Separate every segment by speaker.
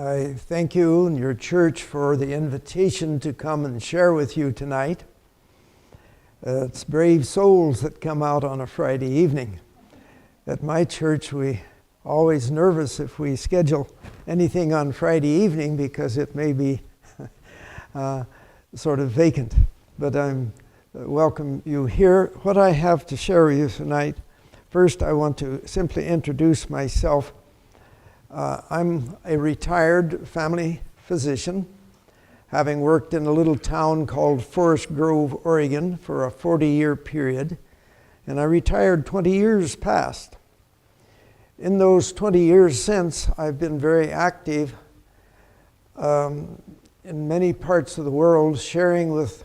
Speaker 1: I thank you and your church for the invitation to come and share with you tonight. It's brave souls that come out on a Friday evening. At my church, we always nervous if we schedule anything on Friday evening because it may be sort of vacant. But I'm welcome you here. What I have to share with you tonight, first I want to simply introduce myself. I'm a retired family physician, having worked in a little town called Forest Grove, Oregon for a 40-year period, and I retired 20 years past. In those 20 years since, I've been very active in many parts of the world, sharing with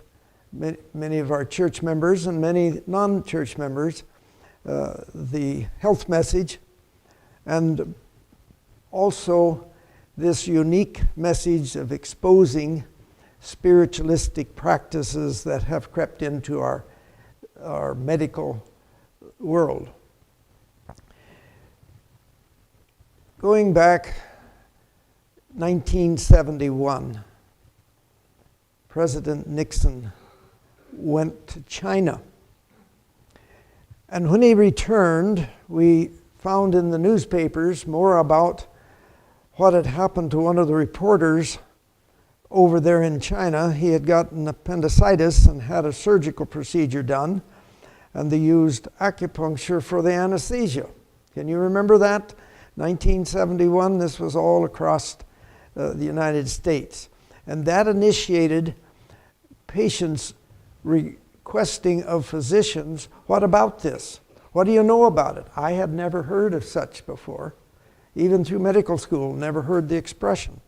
Speaker 1: many of our church members and many non-church members the health message, and also this unique message of exposing spiritualistic practices that have crept into our medical world. Going back 1971, President Nixon went to China. And when he returned, we found in the newspapers more about what had happened to one of the reporters over there in China. He had gotten appendicitis and had a surgical procedure done, and they used acupuncture for the anesthesia. Can you remember that? 1971, this was all across the United States. And that initiated patients requesting of physicians, what about this? What do you know about it? I had never heard of such before. Even through medical school, never heard the expression.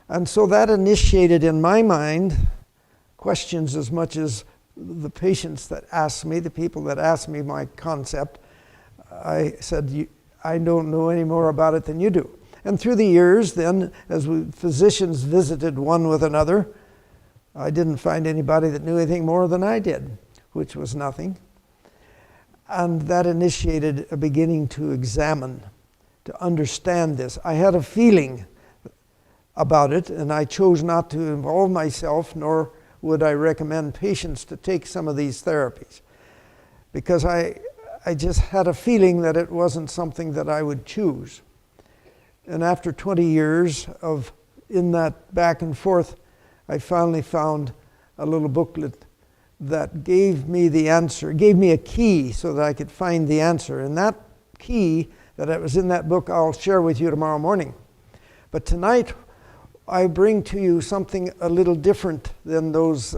Speaker 1: And so that initiated in my mind questions as much as the patients that asked me, the people that asked me my concept. I said, I don't know any more about it than you do. And through the years then, as physicians visited one with another, I didn't find anybody that knew anything more than I did, which was nothing. And that initiated a beginning to examine, to understand this. I had a feeling about it, and I chose not to involve myself, nor would I recommend patients to take some of these therapies, because I just had a feeling that it wasn't something that I would choose. And after 20 years of in that back and forth, I finally found a little booklet that gave me the answer, gave me a key so that I could find the answer. And that key that was in that book I'll share with you tomorrow morning. But tonight I bring to you something a little different than those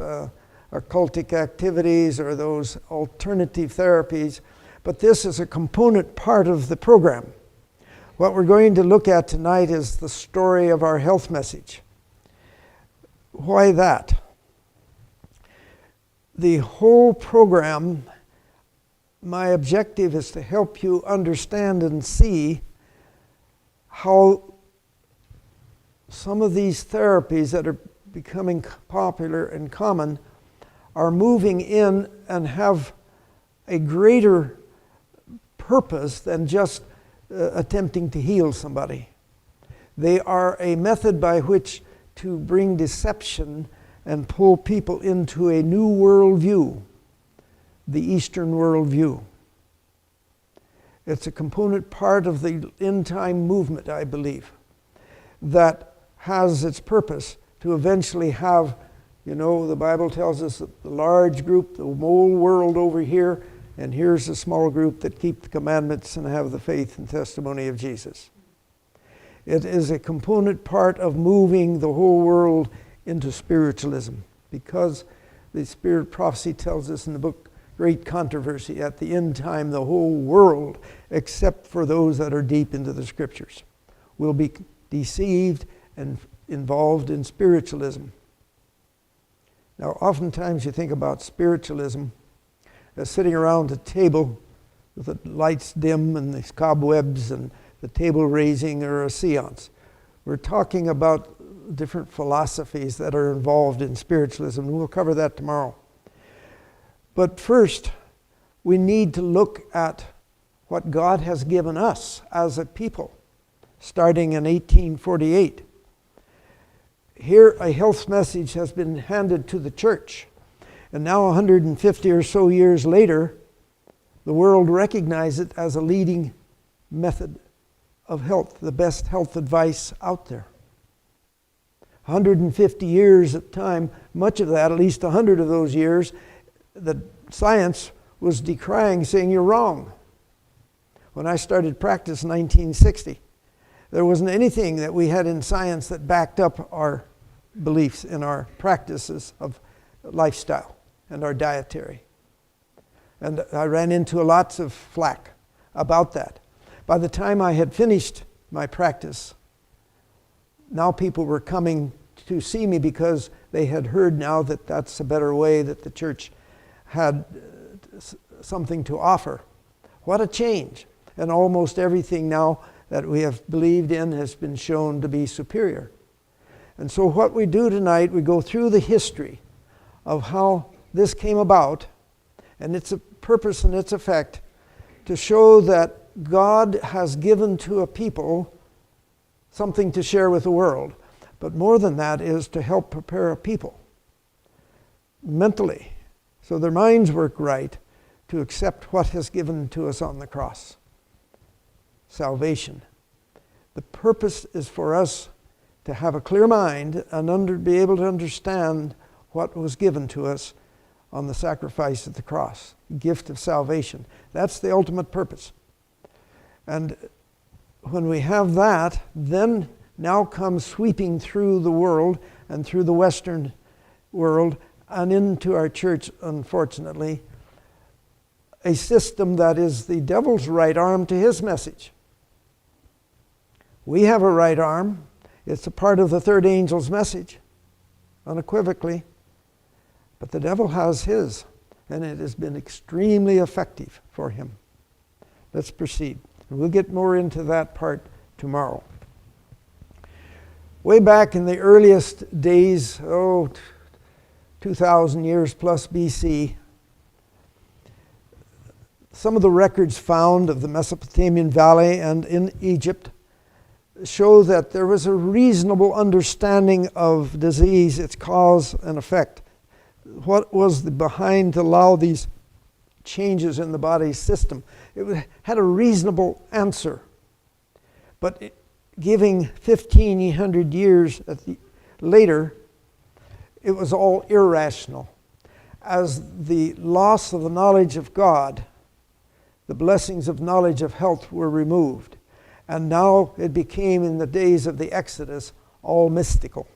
Speaker 1: occultic activities or those alternative therapies, but this is a component part of the program. What we're going to look at tonight is the story of our health message. Why that? The whole program, my objective is to help you understand and see how some of these therapies that are becoming popular and common are moving in and have a greater purpose than just attempting to heal somebody. They are a method by which to bring deception and pull people into a new worldview, the Eastern worldview. It's a component part of the end-time movement, I believe, that has its purpose to eventually have, the Bible tells us that the large group, the whole world over here, and here's a small group that keep the commandments and have the faith and testimony of Jesus. It is a component part of moving the whole world into spiritualism, because the Spirit prophecy tells us in the book Great Controversy, at the end time the whole world, except for those that are deep into the Scriptures, will be deceived and involved in spiritualism. Now, oftentimes you think about spiritualism as sitting around a table with the lights dim and the cobwebs and the table raising or a seance. We're talking about different philosophies that are involved in spiritualism, and we'll cover that tomorrow. But first, we need to look at what God has given us as a people. starting in 1848. Here, a health message has been handed to the church. And now 150 or so years later, the world recognizes it as a leading method of health, the best health advice out there. 150 years at time, much of that, at least 100 of those years, the science was decrying, saying you're wrong. When I started practice in 1960, there wasn't anything that we had in science that backed up our beliefs and our practices of lifestyle and our dietary. And I ran into lots of flack about that. By the time I had finished my practice, now people were coming to see me because they had heard now that that's a better way, that the church had something to offer. What a change. And almost everything now that we have believed in has been shown to be superior. And so what we do tonight, we go through the history of how this came about and its purpose and its effect to show that God has given to a people something to share with the world. But more than that is to help prepare a people mentally, so their minds work right, to accept what has given to us on the cross. Salvation. The purpose is for us to have a clear mind and be able to understand what was given to us on the sacrifice at the cross. Gift of salvation. That's the ultimate purpose. And when we have that, then now comes sweeping through the world and through the Western world and into our church, unfortunately, a system that is the devil's right arm to his message. We have a right arm. It's a part of the third angel's message, unequivocally. But the devil has his, and it has been extremely effective for him. Let's proceed. And we'll get more into that part tomorrow. Way back in the earliest days, 2,000 years plus BC, some of the records found of the Mesopotamian Valley and in Egypt show that there was a reasonable understanding of disease, its cause and effect. What was behind to allow these changes in the body's system? It had a reasonable answer. But giving 1,500 years later, it was all irrational. As the loss of the knowledge of God, the blessings of knowledge of health were removed. And now it became, in the days of the Exodus, all mystical.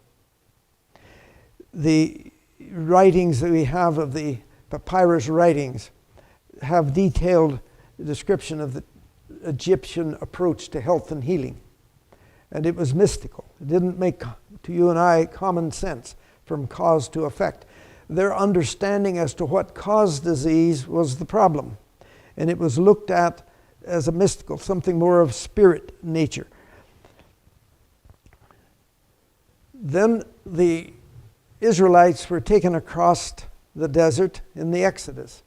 Speaker 1: The writings that we have of the papyrus writings have detailed description of the Egyptian approach to health and healing. And it was mystical. It didn't make, to you and I, common sense from cause to effect. Their understanding as to what caused disease was the problem. And it was looked at as a mystical, something more of spirit nature. Then the Israelites were taken across the desert in the Exodus.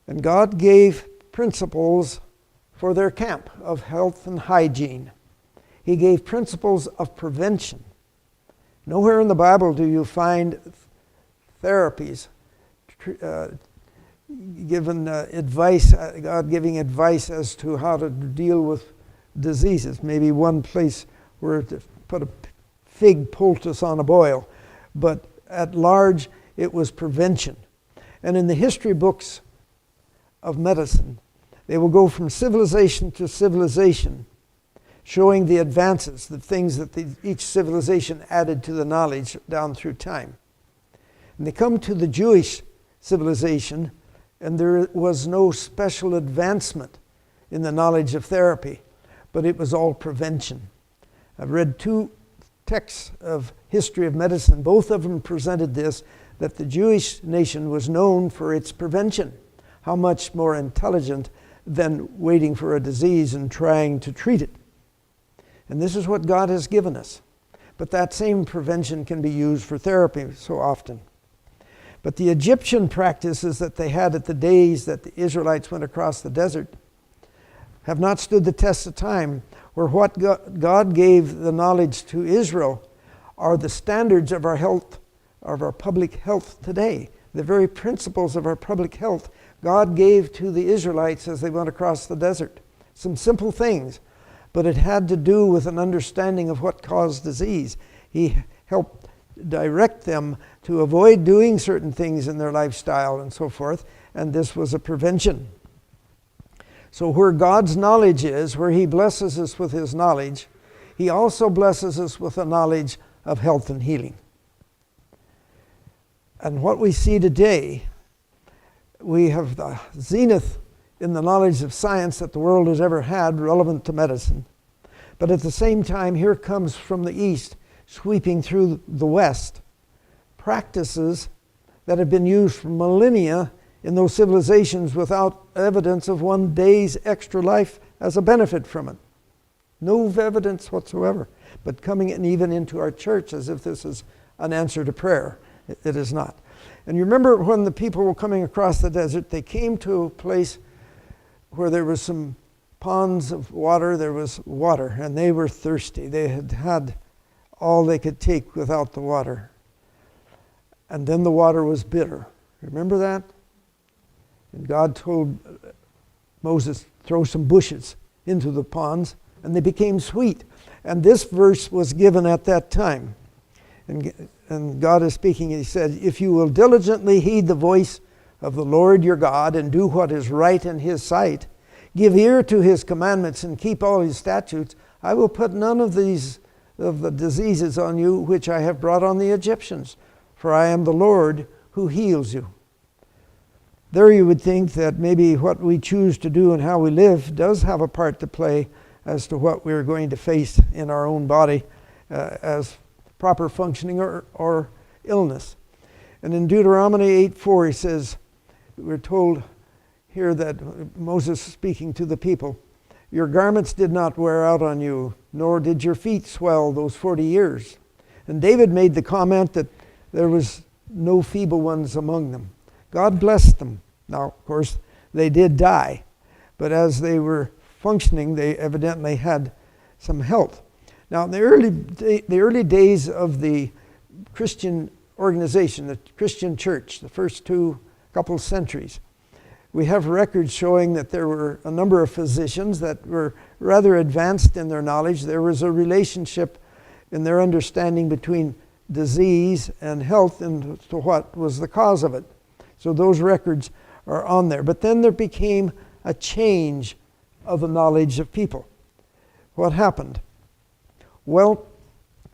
Speaker 1: And God gave principles for their camp of health and hygiene. He gave principles of prevention. Nowhere in the Bible do you find therapies given advice, God giving advice as to how to deal with diseases. Maybe one place where to put a fig poultice on a boil. But at large, it was prevention. And in the history books of medicine, they will go from civilization to civilization, showing the advances, the things that each civilization added to the knowledge down through time. And they come to the Jewish civilization, and there was no special advancement in the knowledge of therapy, but it was all prevention. I've read two texts of history of medicine. Both of them presented this, that the Jewish nation was known for its prevention. How much more intelligent than waiting for a disease and trying to treat it. And this is what God has given us. But that same prevention can be used for therapy so often. But the Egyptian practices that they had at the days that the Israelites went across the desert have not stood the test of time, where what God gave the knowledge to Israel are the standards of our health, of our public health today. The very principles of our public health God gave to the Israelites as they went across the desert. Some simple things, but it had to do with an understanding of what caused disease. He helped direct them to avoid doing certain things in their lifestyle and so forth, and this was a prevention. So where God's knowledge is, where He blesses us with His knowledge, He also blesses us with a knowledge of health and healing. And what we see today, we have the zenith in the knowledge of science that the world has ever had relevant to medicine. But at the same time, here comes from the East, sweeping through the West, practices that have been used for millennia in those civilizations without evidence of one day's extra life as a benefit from it. No evidence whatsoever, but coming in even into our church as if this is an answer to prayer. It is not. And you remember when the people were coming across the desert, they came to a place where there was some ponds of water, there was water, and they were thirsty. They had had all they could take without the water. And then the water was bitter. Remember that? And God told Moses, throw some bushes into the ponds, and they became sweet. And this verse was given at that time. And God is speaking, He said, if you will diligently heed the voice of the Lord your God and do what is right in His sight, give ear to His commandments and keep all His statutes, I will put none of the diseases on you which I have brought on the Egyptians, for I am the Lord who heals you. There you would think that maybe what we choose to do and how we live does have a part to play as to what we're going to face in our own body as proper functioning or illness. And in Deuteronomy 8:4 he says, we're told here that Moses is speaking to the people, your garments did not wear out on you, nor did your feet swell those 40 years. And David made the comment that there was no feeble ones among them. God blessed them. Now, of course, they did die, but as they were functioning, they evidently had some health. Now, in the early days of the Christian organization, the Christian church, the first couple centuries, we have records showing that there were a number of physicians that were rather advanced in their knowledge. There was a relationship in their understanding between disease and health and to what was the cause of it. So those records are on there. But then there became a change of the knowledge of people. What happened? Well,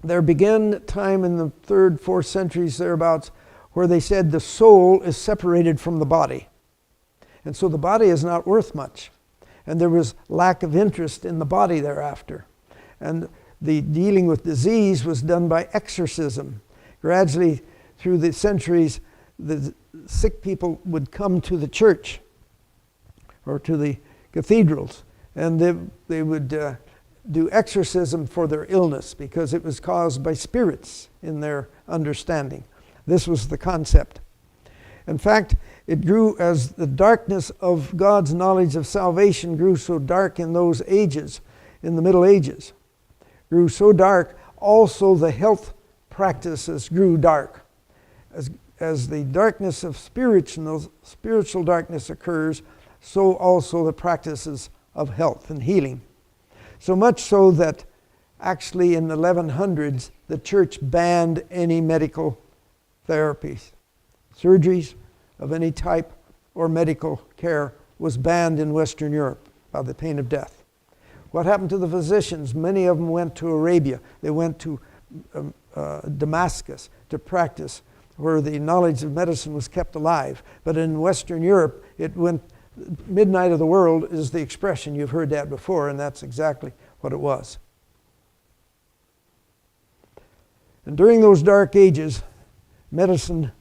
Speaker 1: there began a time in the 3rd, 4th centuries thereabouts where they said the soul is separated from the body. And so the body is not worth much. And there was lack of interest in the body thereafter. And the dealing with disease was done by exorcism. Gradually, through the centuries, the sick people would come to the church or to the cathedrals, and they would do exorcism for their illness because it was caused by spirits in their understanding. This was the concept. In fact, it grew as the darkness of God's knowledge of salvation grew so dark in those ages, in the Middle Ages, grew so dark, also the health practices grew dark. As the darkness of spiritual darkness occurs, so also the practices of health and healing. So much so that actually in the 1100s, the church banned any medical therapies. Surgeries of any type or medical care was banned in Western Europe by the pain of death. What happened to the physicians? Many of them went to Arabia. They went to Damascus to practice, where the knowledge of medicine was kept alive. But in Western Europe, it went, midnight of the world is the expression. You've heard that before, and that's exactly what it was. And during those dark ages, medicine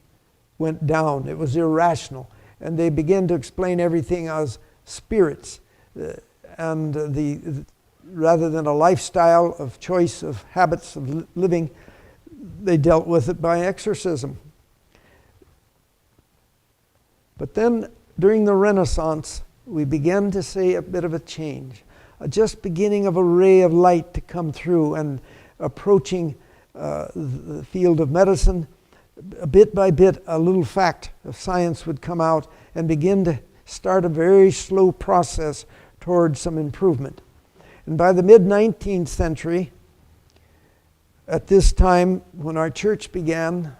Speaker 1: went down. It was irrational. And they began to explain everything as spirits. Rather than a lifestyle of choice of habits of living, they dealt with it by exorcism. But then during the Renaissance, we began to see a bit of a change, a just beginning of a ray of light to come through, and approaching the field of medicine. Bit by bit, a little fact of science would come out and begin to start a very slow process towards some improvement. And by the mid-19th century, at this time when our church began,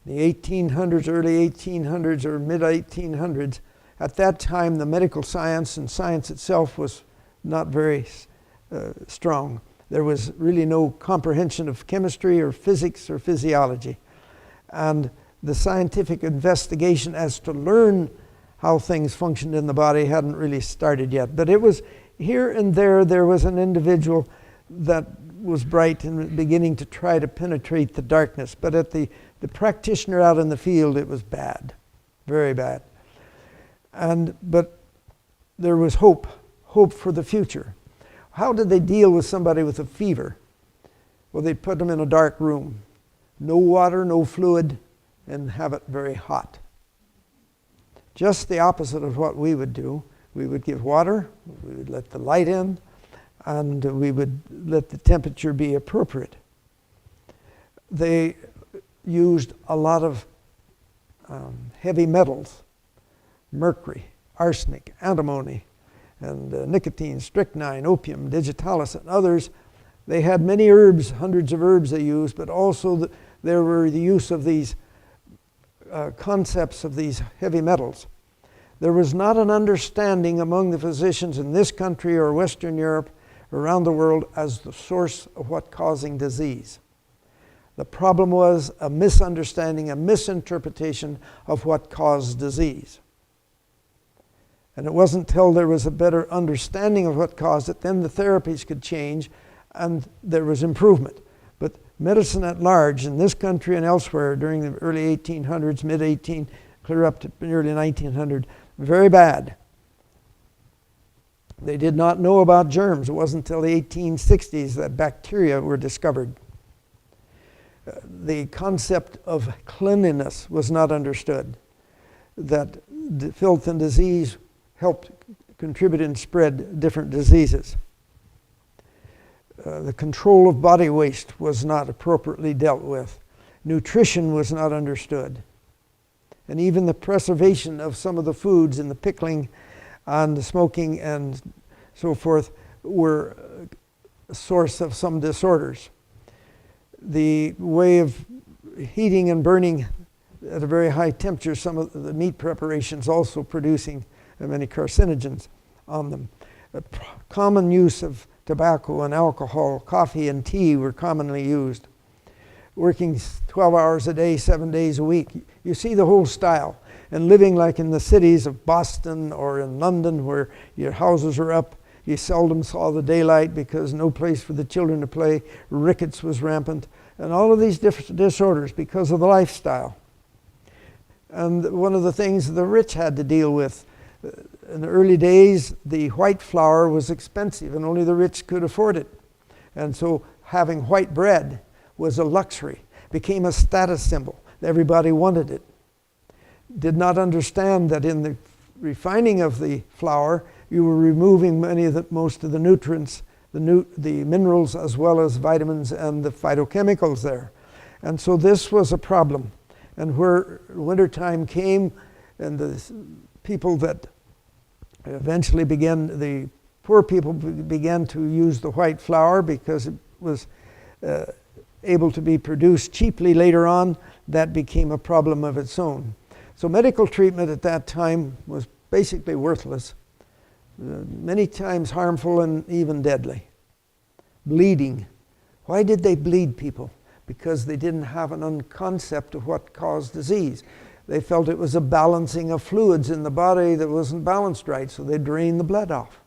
Speaker 1: the 1800s, early 1800s or mid-1800s, at that time the medical science and science itself was not very strong. There was really no comprehension of chemistry or physics or physiology. And the scientific investigation as to learn how things functioned in the body hadn't really started yet. But it was here and there was an individual that was bright and beginning to try to penetrate the darkness. But at the practitioner out in the field, it was bad, very bad. But there was hope for the future. How did they deal with somebody with a fever? Well, they'd put them in a dark room, no water, no fluid, and have it very hot. Just the opposite of what we would do. We would give water, we would let the light in, and we would let the temperature be appropriate. They used a lot of heavy metals, mercury, arsenic, antimony, and nicotine, strychnine, opium, digitalis, and others. They had many herbs, hundreds of herbs they used, but also there were the use of these concepts of these heavy metals. There was not an understanding among the physicians in this country or Western Europe, around the world, as the source of what causing disease. The problem was a misunderstanding, a misinterpretation of what caused disease. And it wasn't until there was a better understanding of what caused it, then the therapies could change and there was improvement. But medicine at large in this country and elsewhere during the early 1800s, mid-18, clear up to the early 1900, very bad. They did not know about germs. It wasn't until the 1860s that bacteria were discovered. The concept of cleanliness was not understood, that the filth and disease helped contribute and spread different diseases. The control of body waste was not appropriately dealt with. Nutrition was not understood. And even the preservation of some of the foods and the pickling and the smoking and so forth were a source of some disorders. The way of heating and burning at a very high temperature, some of the meat preparations also producing many carcinogens on them. Common use of tobacco and alcohol, coffee and tea were commonly used. Working 12 hours a day, 7 days a week. You see the whole style. And living like in the cities of Boston or in London where your houses are up, you seldom saw the daylight because no place for the children to play. Rickets was rampant. And all of these different disorders because of the lifestyle. And one of the things the rich had to deal with, in the early days, the white flour was expensive and only the rich could afford it. And so having white bread was a luxury, became a status symbol. Everybody wanted it. Did not understand that in the refining of the flour, you were removing most of the nutrients, the minerals as well as vitamins and the phytochemicals there. And so this was a problem. And where wintertime came and the people that eventually the poor people began to use the white flour because it was able to be produced cheaply later on, that became a problem of its own. So medical treatment at that time was basically worthless, many times harmful and even deadly. Bleeding. Why did they bleed people? Because they didn't have an concept of what caused disease. They felt it was a balancing of fluids in the body that wasn't balanced right, so they drained the blood off.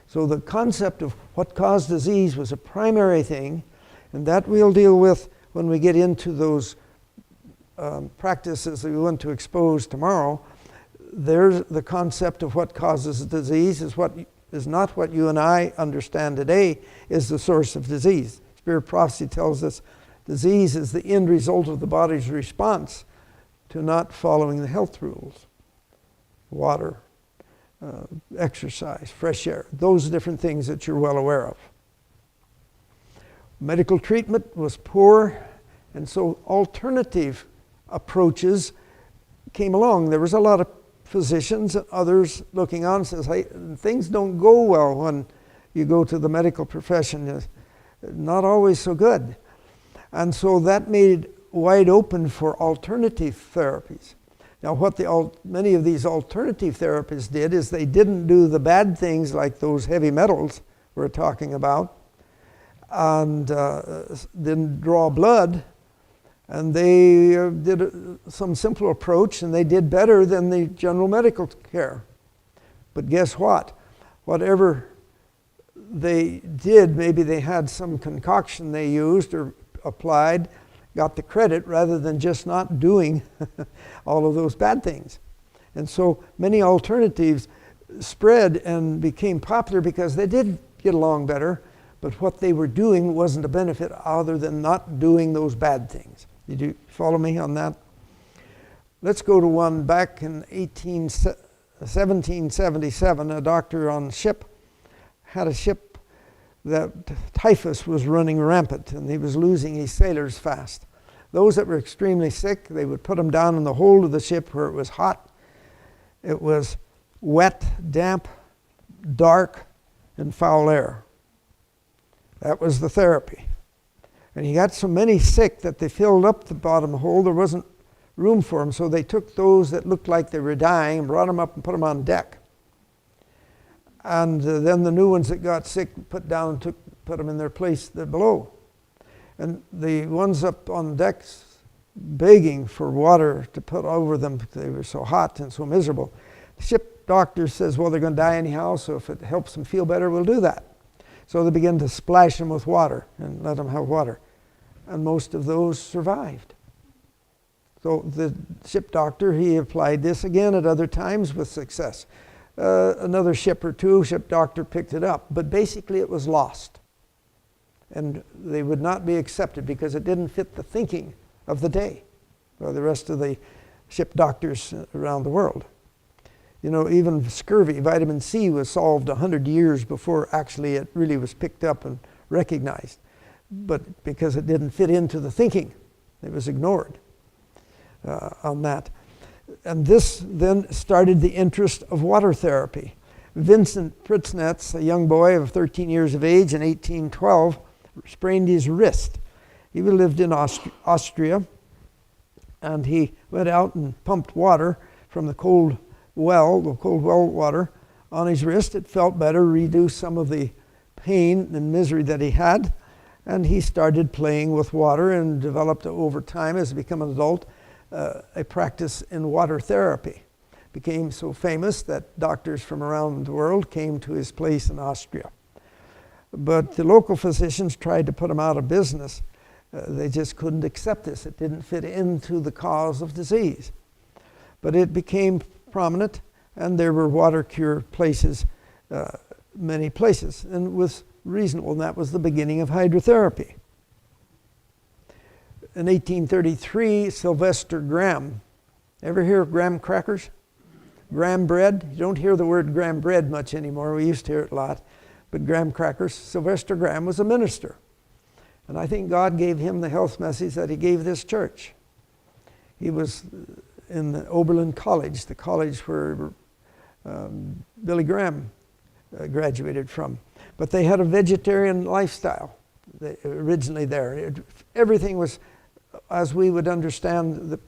Speaker 1: So the concept of what caused disease was a primary thing, and that we'll deal with when we get into those practices that we want to expose tomorrow. There's the concept of what causes disease is not what you and I understand today is the source of disease. Spirit prophecy tells us disease is the end result of the body's response to not following the health rules. water, exercise, fresh air, those different things that you're well aware of. Medical treatment was poor, and so alternative approaches came along. There was a lot of physicians and others looking on and says, hey, things don't go well when you go to the medical profession. It's not always so good. And so that made wide open for alternative therapies. Now what many of these alternative therapies did is they didn't do the bad things like those heavy metals we're talking about, and didn't draw blood, and they did some simple approach, and they did better than the general medical care. But guess what? Whatever they did, maybe they had some concoction they used or applied, got the credit rather than just not doing all of those bad things. And so many alternatives spread and became popular because they did get along better, but what they were doing wasn't a benefit other than not doing those bad things. Did you follow me on that? Let's go to one back in 1777. A doctor on a ship had a ship that typhus was running rampant, and he was losing his sailors fast. Those that were extremely sick, they would put them down in the hold of the ship where it was hot. It was wet, damp, dark, and foul air. That was the therapy. And he got so many sick that they filled up the bottom hole. There wasn't room for them, so they took those that looked like they were dying and brought them up and put them on deck. And then the new ones that got sick put put them in their place below. And the ones up on decks begging for water to put over them because they were so hot and so miserable. The ship doctor says, well, they're going to die anyhow, so if it helps them feel better, we'll do that. So they began to splash them with water and let them have water. And most of those survived. So the ship doctor, he applied this again at other times with success. Another ship or two, ship doctor picked it up. But basically it was lost. And they would not be accepted because it didn't fit the thinking of the day or the rest of the ship doctors around the world. You know, even scurvy, vitamin C was solved 100 years before actually it really was picked up and recognized. But because it didn't fit into the thinking, it was ignored on that. And this then started the interest of water therapy. Vincent Pritznetz, a young boy of 13 years of age in 1812, sprained his wrist. He lived in Austria, and he went out and pumped water from the cold well water on his wrist. It felt better, reduced some of the pain and misery that he had, and he started playing with water and developed over time, as he became an adult, a practice in water therapy. Became so famous that doctors from around the world came to his place in Austria. But the local physicians tried to put him out of business. They just couldn't accept this. It didn't fit into the cause of disease. But it became prominent, and there were water cure places, many places, and was reasonable, and that was the beginning of hydrotherapy. In 1833, Sylvester Graham. Ever hear of graham crackers? Graham bread? You don't hear the word graham bread much anymore. We used to hear it a lot. But graham crackers, Sylvester Graham was a minister. And I think God gave him the health message that he gave this church. He was in the Oberlin College, the college where Billy Graham graduated from. But they had a vegetarian lifestyle originally there. Everything was as we would understand the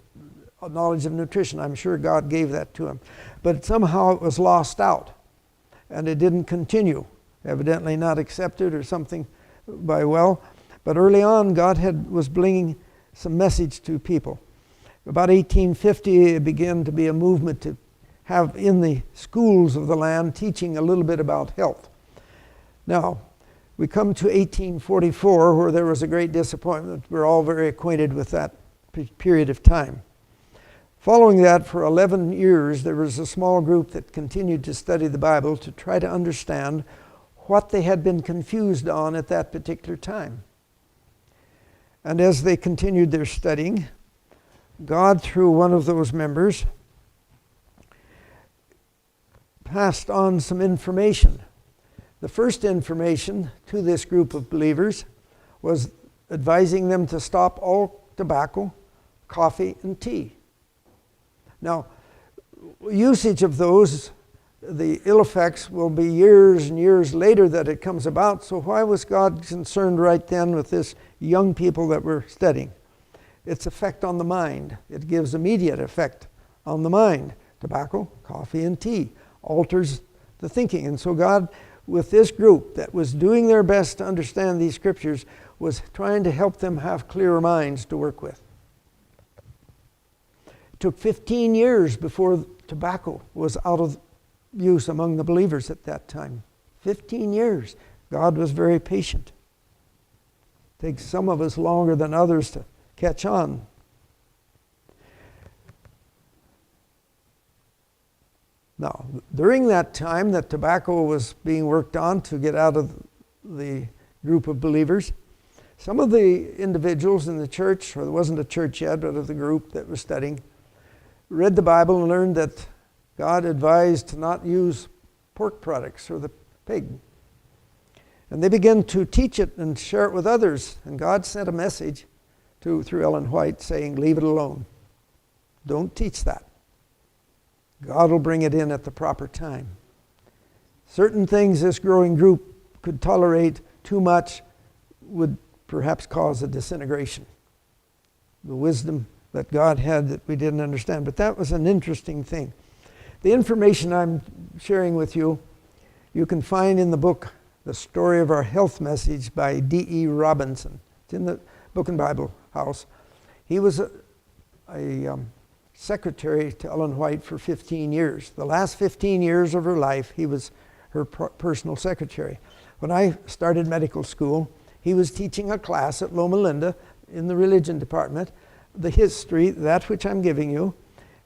Speaker 1: knowledge of nutrition. I'm sure God gave that to him. But somehow it was lost out, and it didn't continue. Evidently not accepted or something by well. But early on, God was bringing some message to people. About 1850, it began to be a movement to have in the schools of the land teaching a little bit about health. Now, we come to 1844, where there was a great disappointment. We're all very acquainted with that period of time. Following that, for 11 years, there was a small group that continued to study the Bible to try to understand what they had been confused on at that particular time. And as they continued their studying, God, through one of those members, passed on some information. The first information to this group of believers was advising them to stop all tobacco, coffee, and tea. Now, usage of those, the ill effects will be years and years later that it comes about. So why was God concerned right then with this young people that we're studying? Its effect on the mind. It gives immediate effect on the mind. Tobacco, coffee, and tea alters the thinking. And so God, with this group that was doing their best to understand these scriptures, was trying to help them have clearer minds to work with. It took 15 years before tobacco was out of use among the believers at that time. 15 years. God was very patient. It takes some of us longer than others to catch on. Now, during that time that tobacco was being worked on to get out of the group of believers, some of the individuals in the church, or there wasn't a church yet, but of the group that was studying, read the Bible and learned that God advised to not use pork products or the pig. And they began to teach it and share it with others. And God sent a message through Ellen White saying, leave it alone. Don't teach that. God will bring it in at the proper time. Certain things this growing group could tolerate too much would perhaps cause a disintegration. The wisdom that God had that we didn't understand. But that was an interesting thing. The information I'm sharing with you, you can find in the book, The Story of Our Health Message by D.E. Robinson. It's in the Book and Bible House. He was a secretary to Ellen White for 15 years. The last 15 years of her life, he was her personal secretary. When I started medical school, he was teaching a class at Loma Linda in the religion department, the history, that which I'm giving you,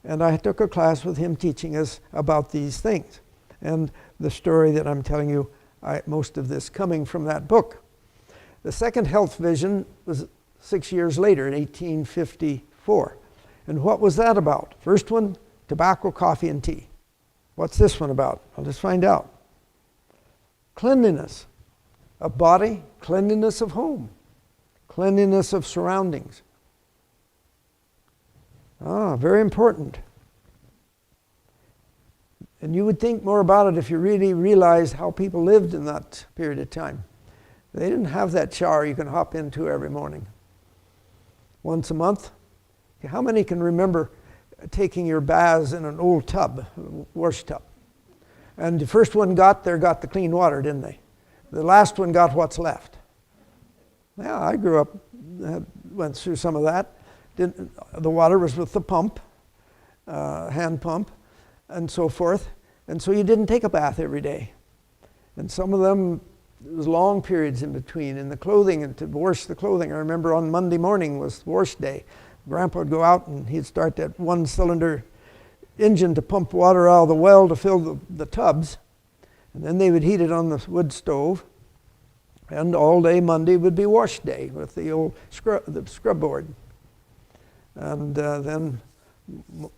Speaker 1: and I took a class with him teaching us about these things. And the story that I'm telling you, most of this coming from that book. The second health vision was 6 years later in 1854. And what was that about? First one, tobacco, coffee, and tea. What's this one about? I'll just find out. Cleanliness of body, cleanliness of home, cleanliness of surroundings. Very important. And you would think more about it if you really realized how people lived in that period of time. They didn't have that shower you can hop into every morning. Once a month. How many can remember taking your baths in an old tub, wash tub? And the first one got the clean water, didn't they? The last one got what's left. Yeah, I grew up, went through some of that. The water was with the pump, hand pump, and so forth. And so you didn't take a bath every day. And some of them, there was long periods in between. And the clothing, and to wash the clothing, I remember on Monday morning was wash day. Grandpa would go out and he'd start that one-cylinder engine to pump water out of the well to fill the tubs. And then they would heat it on the wood stove. And all day Monday would be wash day with the old scrub board. And then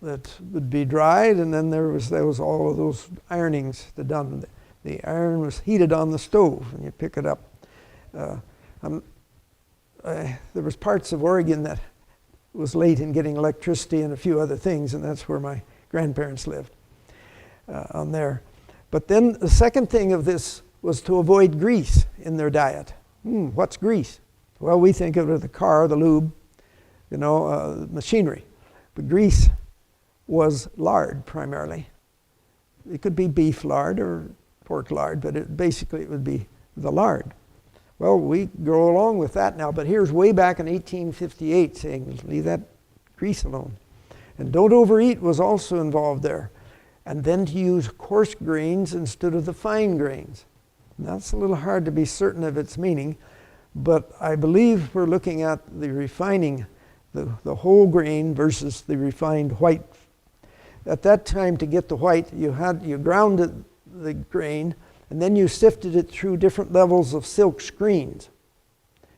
Speaker 1: it would be dried, and then there was all of those ironings done. The iron was heated on the stove, and you pick it up. There was parts of Oregon that was late in getting electricity and a few other things, and that's where my grandparents lived on there. But then the second thing of this was to avoid grease in their diet. What's grease? Well, we think of it as the car, the lube, machinery. But grease was lard primarily. It could be beef lard or pork lard, but basically it would be the lard. Well, we go along with that now, but here's way back in 1858 saying, leave that grease alone. And don't overeat was also involved there. And then to use coarse grains instead of the fine grains. Now, that's a little hard to be certain of its meaning, but I believe we're looking at the refining, the whole grain versus the refined white. At that time, to get the white, you ground the grain, and then you sifted it through different levels of silk screens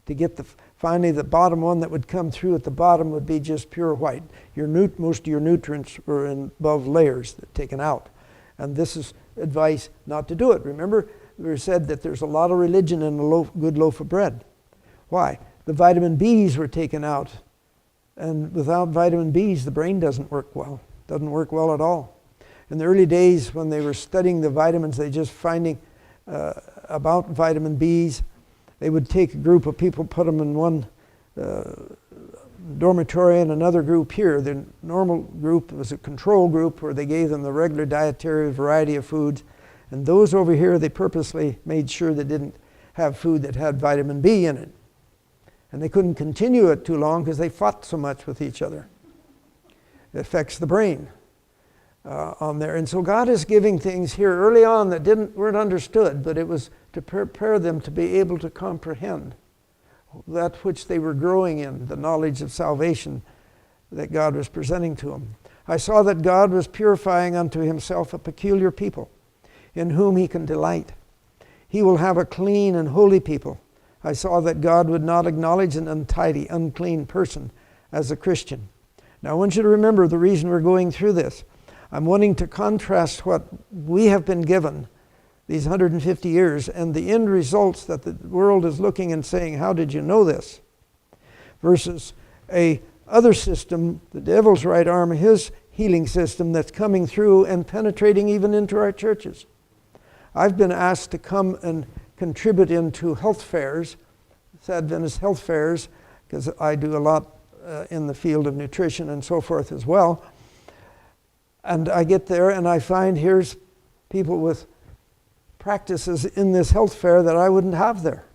Speaker 1: to get finally the bottom one that would come through at the bottom would be just pure white. Most of your nutrients were in above layers taken out. And this is advice not to do it. Remember, we said that there's a lot of religion in a good loaf of bread. Why? The vitamin B's were taken out. And without vitamin B's, the brain doesn't work well. Doesn't work well at all. In the early days when they were studying the vitamins, they just finding about vitamin B's, they would take a group of people, put them in one dormitory and another group here. The normal group was a control group where they gave them the regular dietary variety of foods. And those over here, they purposely made sure they didn't have food that had vitamin B in it. And they couldn't continue it too long because they fought so much with each other. It affects the brain on there. And so God is giving things here early on that weren't understood, but it was to prepare them to be able to comprehend that which they were growing in, the knowledge of salvation that God was presenting to them. I saw that God was purifying unto himself a peculiar people, in whom he can delight. He will have a clean and holy people. I saw that God would not acknowledge an untidy, unclean person as a Christian. Now I want you to remember the reason we're going through this. I'm wanting to contrast what we have been given these 150 years and the end results that the world is looking and saying, how did you know this? Versus a other system, the devil's right arm, his healing system that's coming through and penetrating even into our churches. I've been asked to come and contribute into health fairs, Adventist health fairs, because I do a lot in the field of nutrition and so forth as well. And I get there and I find here's people with practices in this health fair that I wouldn't have there.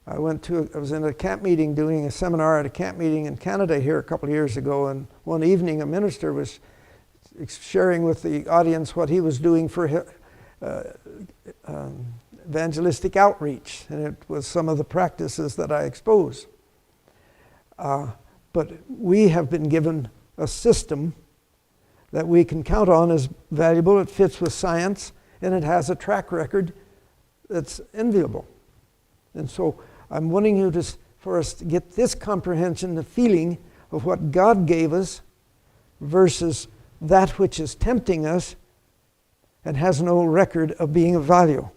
Speaker 1: I was in a camp meeting, doing a seminar at a camp meeting in Canada here a couple of years ago, and one evening a minister was sharing with the audience what he was doing for evangelistic outreach, and it was some of the practices that I expose. But we have been given a system that we can count on as valuable. It fits with science, and it has a track record that's enviable. And so I'm wanting you for us to get this comprehension, the feeling of what God gave us versus that which is tempting us and has no record of being of value,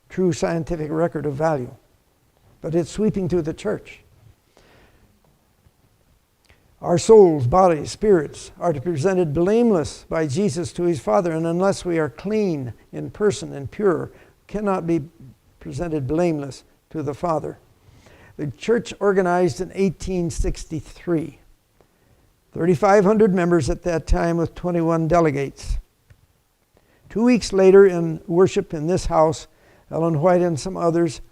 Speaker 1: true scientific record of value. But it's sweeping through the church. Our souls, bodies, spirits are to be presented blameless by Jesus to his Father, and unless we are clean in person and pure, cannot be presented blameless to the Father. The church organized in 1863. 3,500 members at that time with 21 delegates. 2 weeks later in worship in this house, Ellen White and some others,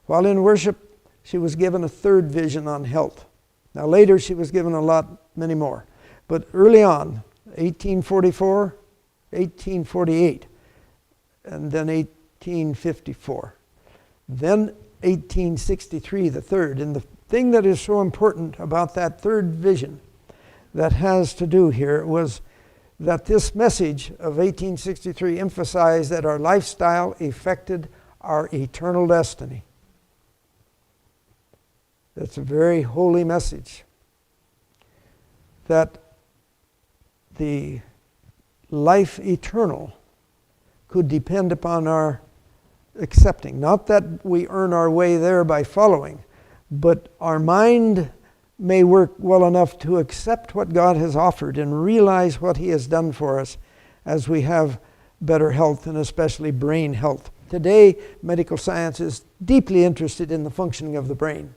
Speaker 1: while in worship, she was given a third vision on health. Now later she was given many more. But early on, 1844, 1848, and then 1854. Then 1863, the third. And the thing that is so important about that third vision that has to do here was that this message of 1863 emphasized that our lifestyle affected our eternal destiny. That's a very holy message. That the life eternal could depend upon our accepting. Not that we earn our way there by following, but our mind may work well enough to accept what God has offered and realize what he has done for us as we have better health, and especially brain health. Today, medical science is deeply interested in the functioning of the brain.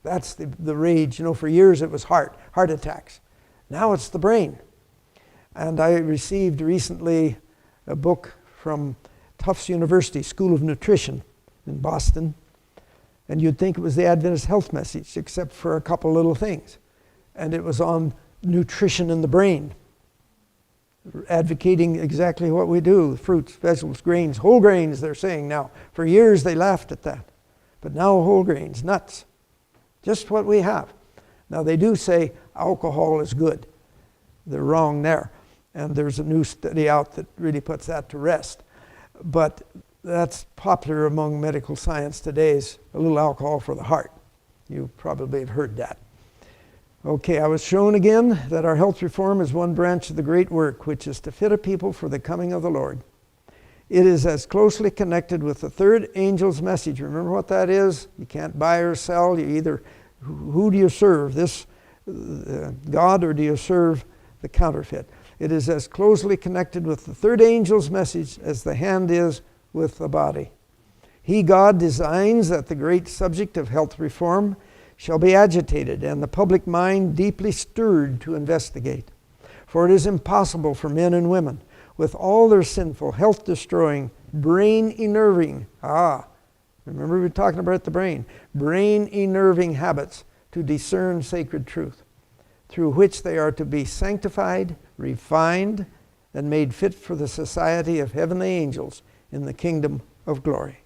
Speaker 1: That's the rage. For years it was heart attacks. Now it's the brain. And I received recently a book from Tufts University School of Nutrition in Boston. And you'd think it was the Adventist health message, except for a couple little things. And it was on nutrition in the brain, advocating exactly what we do: fruits, vegetables, grains, whole grains, they're saying now. For years they laughed at that. But now whole grains, nuts, just what we have. Now they do say alcohol is good. They're wrong there. And there's a new study out that really puts that to rest. But that's popular among medical science today, is a little alcohol for the heart. You probably have heard that. Okay, I was shown again that our health reform is one branch of the great work, which is to fit a people for the coming of the Lord. It is as closely connected with the third angel's message. Remember what that is? You can't buy or sell. You either, who do you serve? This God, or do you serve the counterfeit? It is as closely connected with the third angel's message as the hand is with the body. He, God, designs that the great subject of health reform shall be agitated and the public mind deeply stirred to investigate. For it is impossible for men and women, with all their sinful, health-destroying, brain-enerving, remember we were talking about the brain-enerving habits, to discern sacred truth, through which they are to be sanctified, refined, and made fit for the society of heavenly angels in the kingdom of glory.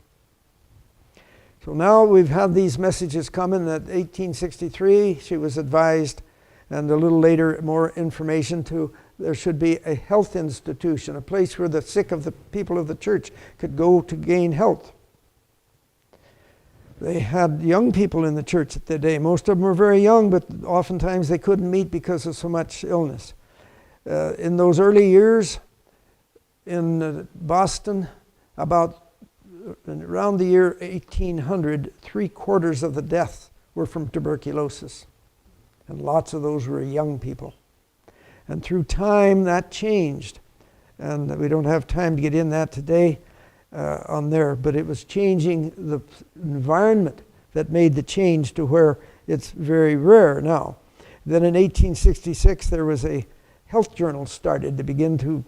Speaker 1: So now we've had these messages come in. At 1863, she was advised, and a little later, more information there should be a health institution, a place where the sick of the people of the church could go to gain health. They had young people in the church at the day. Most of them were very young, but oftentimes they couldn't meet because of so much illness. In those early years in Boston, around the year 1800, 3/4 of the deaths were from tuberculosis. And lots of those were young people. And through time, that changed. And we don't have time to get in that today on there, but it was changing the environment that made the change to where it's very rare now. Then in 1866, there was a health journal started to begin to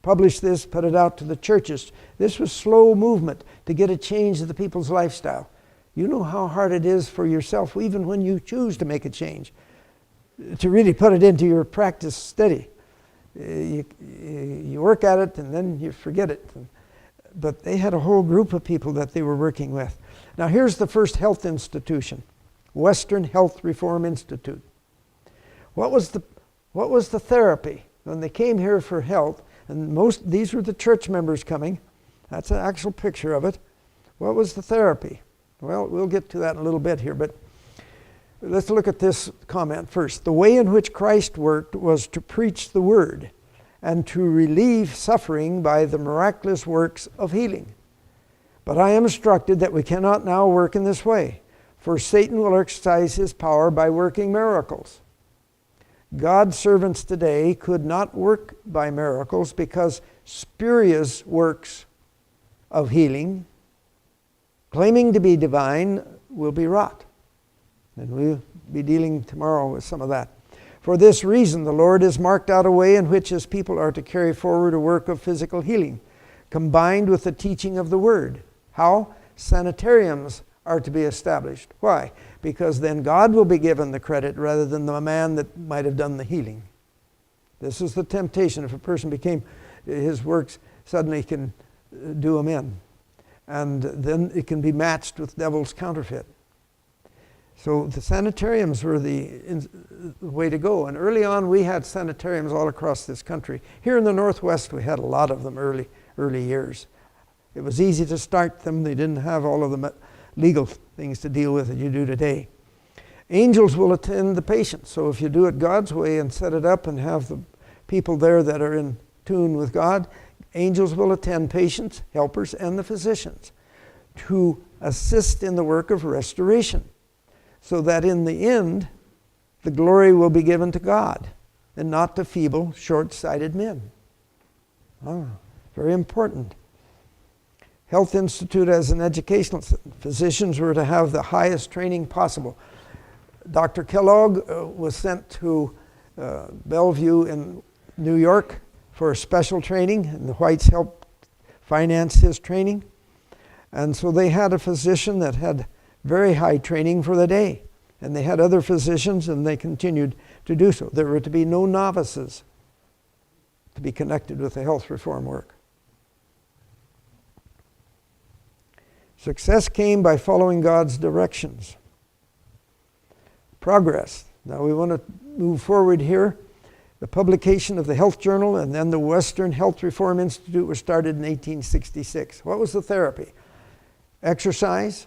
Speaker 1: publish this, put it out to the churches. This was slow movement to get a change of the people's lifestyle. You know how hard it is for yourself, even when you choose to make a change, to really put it into your practice steady. You work at it and then you forget it. But they had a whole group of people that they were working with. Now here's the first health institution, Western Health Reform Institute. What was the therapy? When they came here for health, and these were the church members coming. That's an actual picture of it. What was the therapy? Well, we'll get to that in a little bit here, but let's look at this comment first. The way in which Christ worked was to preach the word and to relieve suffering by the miraculous works of healing. But I am instructed that we cannot now work in this way, for Satan will exercise his power by working miracles. God's servants today could not work by miracles because spurious works of healing, claiming to be divine, will be wrought. And we'll be dealing tomorrow with some of that. For this reason, the Lord has marked out a way in which his people are to carry forward a work of physical healing, combined with the teaching of the word. How? Sanitariums are to be established. Why? Because then God will be given the credit rather than the man that might have done the healing. This is the temptation. If a person became his works, suddenly can do them in. And then it can be matched with devil's counterfeit. So the sanitariums were the way to go. And early on we had sanitariums all across this country. Here in the Northwest we had a lot of them early years. It was easy to start them. They didn't have all of the legal things to deal with that you do today. Angels will attend the patient. So if you do it God's way and set it up and have the people there that are in tune with God, angels will attend patients, helpers, and the physicians to assist in the work of restoration, so that in the end, the glory will be given to God and not to feeble, short-sighted men. Very important. Health Institute as an educational, physicians were to have the highest training possible. Dr. Kellogg was sent to Bellevue in New York for special training, and the whites helped finance his training. And so they had a physician that had very high training for the day. And they had other physicians, and they continued to do so. There were to be no novices to be connected with the health reform work. Success came by following God's directions. Progress. Now we want to move forward here. The publication of the Health Journal and then the Western Health Reform Institute was started in 1866. What was the therapy? Exercise,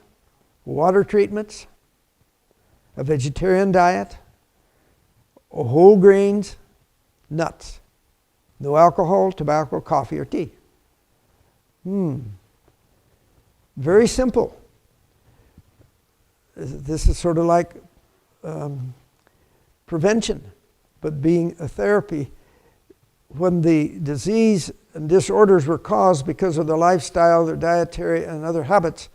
Speaker 1: water treatments, a vegetarian diet, whole grains, nuts. No alcohol, tobacco, coffee, or tea. Very simple. This is sort of like prevention, but being a therapy. When the disease and disorders were caused because of their lifestyle, their dietary and other habits,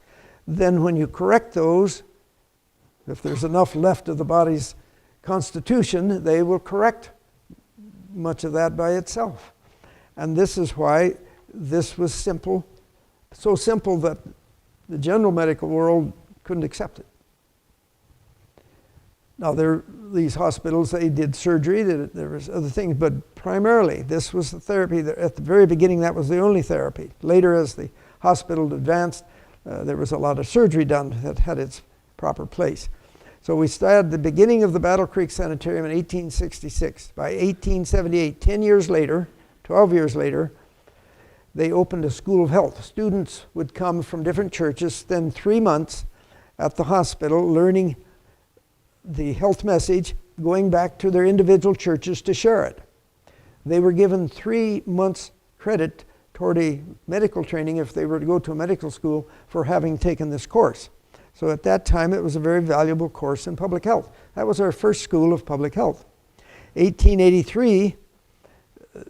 Speaker 1: then when you correct those, if there's enough left of the body's constitution, they will correct much of that by itself. And this is why this was simple, so simple that the general medical world couldn't accept it. Now, these hospitals, they did surgery, there was other things, but primarily this was the therapy. At the very beginning, that was the only therapy. Later, as the hospital advanced, there was a lot of surgery done that had its proper place. So we started the beginning of the Battle Creek Sanitarium in 1866. By 1878, 10 years later, 12 years later, they opened a school of health. Students would come from different churches, spend 3 months at the hospital learning the health message, going back to their individual churches to share it. They were given 3 months credit toward a medical training if they were to go to a medical school for having taken this course. So at that time it was a very valuable course in public health. That was our first school of public health. 1883,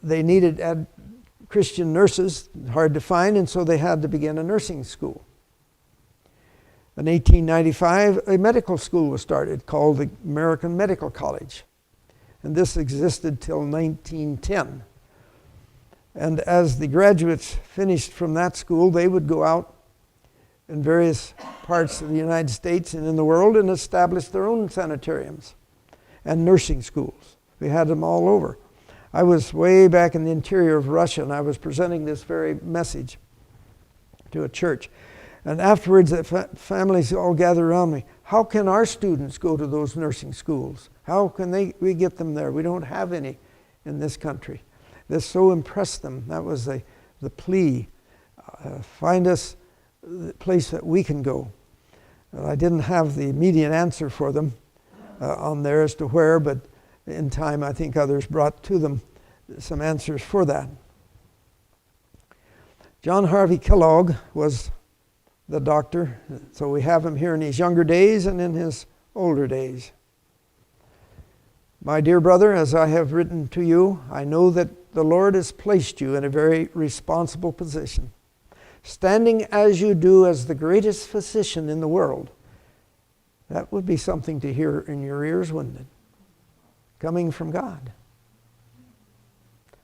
Speaker 1: they needed Christian nurses, hard to find, and so they had to begin a nursing school. In 1895, a medical school was started called the American Medical College. And this existed till 1910. And as the graduates finished from that school, they would go out in various parts of the United States and in the world and establish their own sanitariums and nursing schools. We had them all over. I was way back in the interior of Russia, and I was presenting this very message to a church. And afterwards, the families all gathered around me. How can our students go to those nursing schools? How can we get them there? We don't have any in this country. This so impressed them. That was the plea. Find us the place that we can go. I didn't have the immediate answer for them on there as to where, but in time I think others brought to them some answers for that. John Harvey Kellogg was the doctor, so we have him here in his younger days and in his older days. My dear brother, as I have written to you, I know that the Lord has placed you in a very responsible position. Standing as you do as the greatest physician in the world, that would be something to hear in your ears, wouldn't it? Coming from God.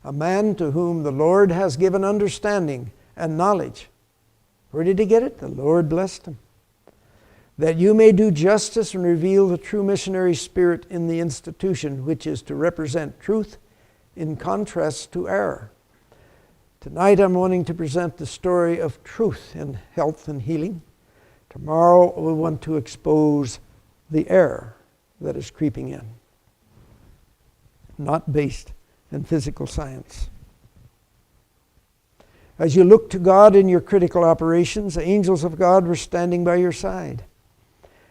Speaker 1: A man to whom the Lord has given understanding and knowledge. Where did he get it? The Lord blessed him. That you may do justice and reveal the true missionary spirit in the institution, which is to represent truth in contrast to error. Tonight I'm wanting to present the story of truth in health and healing. Tomorrow we want to expose the error that is creeping in, not based in physical science. As you look to God in your critical operations, the angels of God were standing by your side.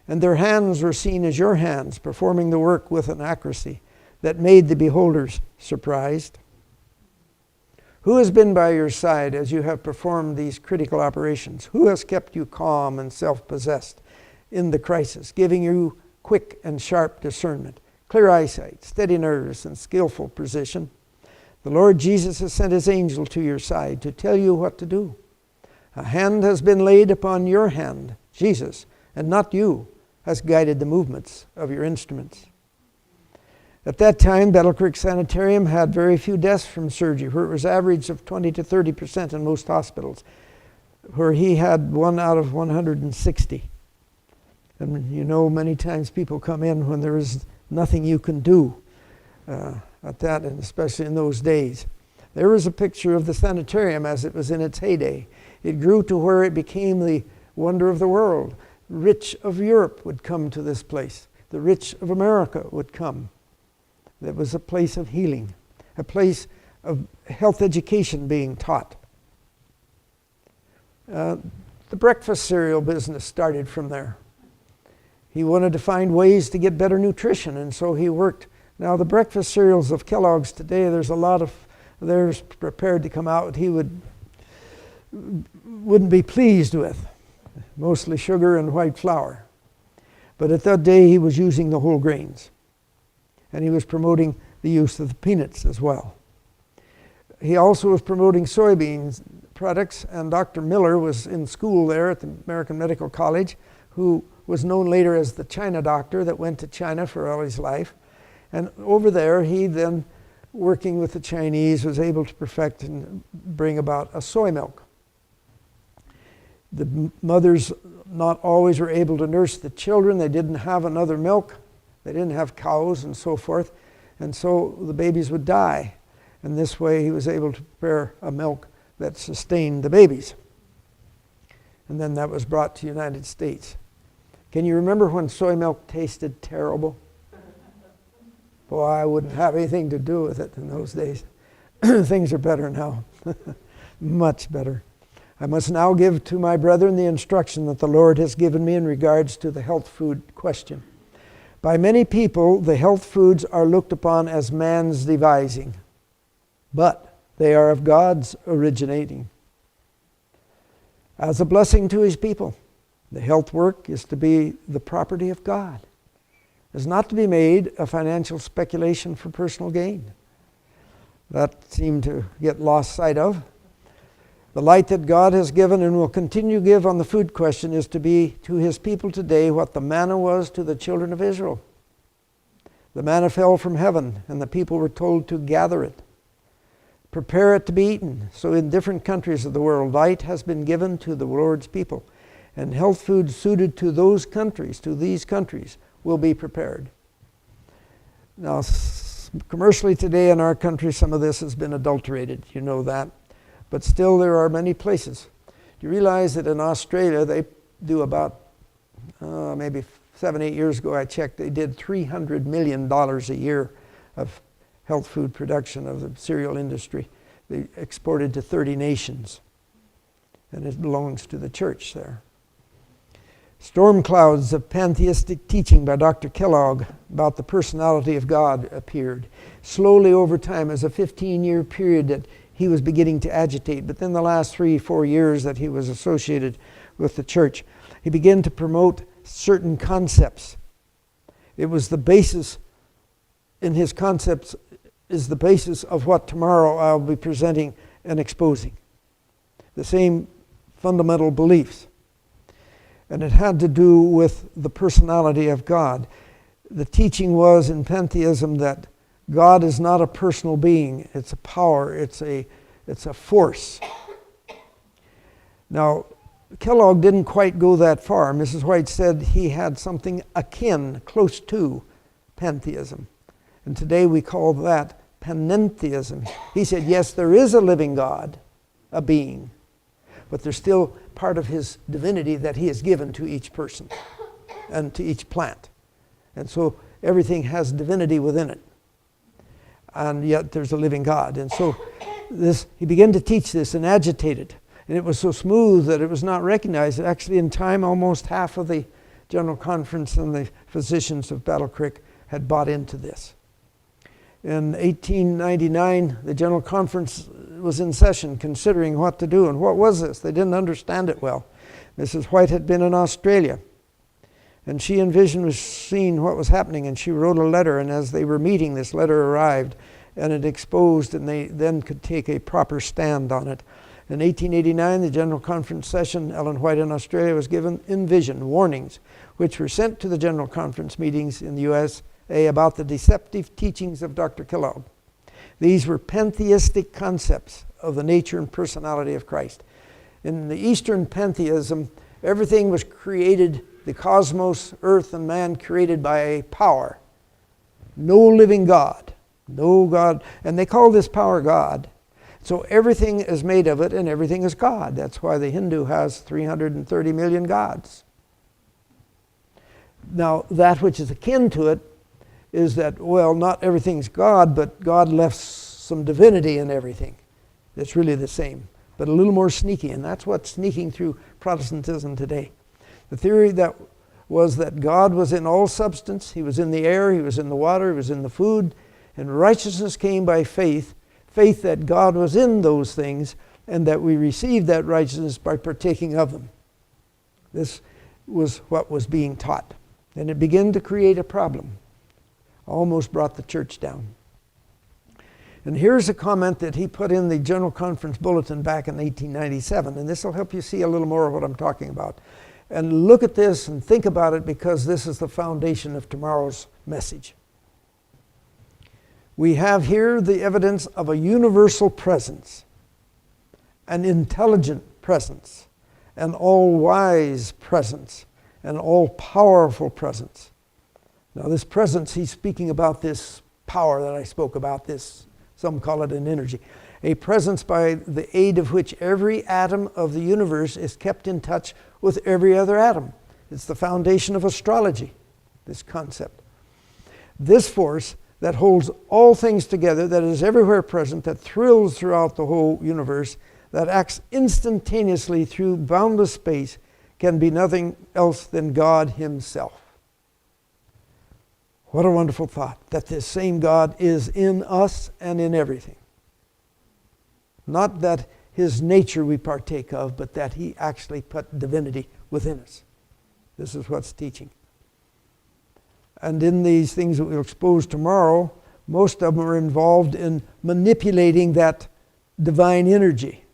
Speaker 1: And their hands were seen as your hands, performing the work with an accuracy that made the beholders surprised. Who has been by your side as you have performed these critical operations? Who has kept you calm and self-possessed in the crisis, giving you quick and sharp discernment, clear eyesight, steady nerves, and skillful precision? The Lord Jesus has sent his angel to your side to tell you what to do. A hand has been laid upon your hand. Jesus, and not you, has guided the movements of your instruments. At that time, Battle Creek Sanitarium had very few deaths from surgery, where it was average of 20 to 30% in most hospitals, where he had 1 out of 160. And you know, many times people come in when there is nothing you can do at that, and especially in those days. There was a picture of the sanitarium as it was in its heyday. It grew to where it became the wonder of the world. Rich of Europe would come to this place. The rich of America would come. It was a place of healing, a place of health education being taught. The breakfast cereal business started from there. He wanted to find ways to get better nutrition, and so he worked Now, the breakfast cereals of Kellogg's today, there's a lot of theirs prepared to come out he wouldn't be pleased with. Mostly sugar and white flour. But at that day, he was using the whole grains. And he was promoting the use of the peanuts as well. He also was promoting soybean products, and Dr. Miller was in school there at the American Medical College, who was known later as the China doctor that went to China for all his life. And over there, he then, working with the Chinese, was able to perfect and bring about a soy milk. The mothers not always were able to nurse the children. They didn't have another milk. They didn't have cows and so forth. And so the babies would die. And this way he was able to prepare a milk that sustained the babies. And then that was brought to the United States. Can you remember when soy milk tasted terrible? Boy, I wouldn't have anything to do with it in those days. Things are better now. Much better. I must now give to my brethren the instruction that the Lord has given me in regards to the health food question. By many people, the health foods are looked upon as man's devising, but they are of God's originating. As a blessing to his people, the health work is to be the property of God. It's not to be made a financial speculation for personal gain. That seemed to get lost sight of. The light that God has given and will continue to give on the food question is to be to his people today what the manna was to the children of Israel. The manna fell from heaven, and the people were told to gather it, prepare it to be eaten. So in different countries of the world, light has been given to the Lord's people, and health food suited to those countries, to these countries, will be prepared. Now, commercially today in our country, some of this has been adulterated. You know that. But still, there are many places. Do you realize that in Australia, they do about, maybe 7-8 years ago, I checked, they did $300 million a year of health food production of the cereal industry. They exported to 30 nations. And it belongs to the church there. Storm clouds of pantheistic teaching by Dr. Kellogg about the personality of God appeared. Slowly over time, as a 15-year period that he was beginning to agitate. But then the last 3-4 years that he was associated with the church, he began to promote certain concepts. It was the basis, in his concepts, is the basis of what tomorrow I'll be presenting and exposing. The same fundamental beliefs. And it had to do with the personality of God. The teaching was in pantheism that God is not a personal being. It's a power. It's a force. Now, Kellogg didn't quite go that far. Mrs. White said he had something akin, close to pantheism. And today we call that panentheism. He said, yes, there is a living God, a being, but there's still part of his divinity that he has given to each person and to each plant. And so everything has divinity within it. And yet there's a living God. And so he began to teach this and agitate it. And it was so smooth that it was not recognized. Actually, in time, almost half of the General Conference and the physicians of Battle Creek had bought into this. In 1899, the General Conference was in session considering what to do. And what was this? They didn't understand it well. Mrs. White had been in Australia. And she envisioned, seeing what was happening, and she wrote a letter. And as they were meeting, this letter arrived, and it exposed, and they then could take a proper stand on it. In 1889, the General Conference session, Ellen White in Australia was given in vision warnings, which were sent to the General Conference meetings in the USA about the deceptive teachings of Dr. Kellogg. These were pantheistic concepts of the nature and personality of Christ. In the Eastern pantheism, everything was created, the cosmos, earth, and man created by a power. No living God. No God. And they call this power God. So everything is made of it and everything is God. That's why the Hindu has 330 million gods. Now, that which is akin to it is that, well, not everything's God, but God left some divinity in everything. It's really the same, but a little more sneaky. And that's what's sneaking through Protestantism today. The theory that was that God was in all substance. He was in the air, He was in the water, He was in the food. And righteousness came by faith, faith that God was in those things and that we received that righteousness by partaking of them. This was what was being taught. And it began to create a problem. Almost brought the church down. And here's a comment that he put in the General Conference Bulletin back in 1897. And this will help you see a little more of what I'm talking about. And look at this and think about it, because this is the foundation of tomorrow's message. We have here the evidence of a universal presence, an intelligent presence, an all-wise presence, an all-powerful presence. Now this presence, he's speaking about this power that I spoke about, this, some call it an energy. A presence by the aid of which every atom of the universe is kept in touch with every other atom. It's the foundation of astrology, this concept. This force that holds all things together, that is everywhere present, that thrills throughout the whole universe, that acts instantaneously through boundless space, can be nothing else than God Himself. What a wonderful thought, that this same God is in us and in everything. Not that His nature we partake of, but that He actually put divinity within us. This is what's teaching. And in these things that we'll expose tomorrow, most of them are involved in manipulating that divine energy.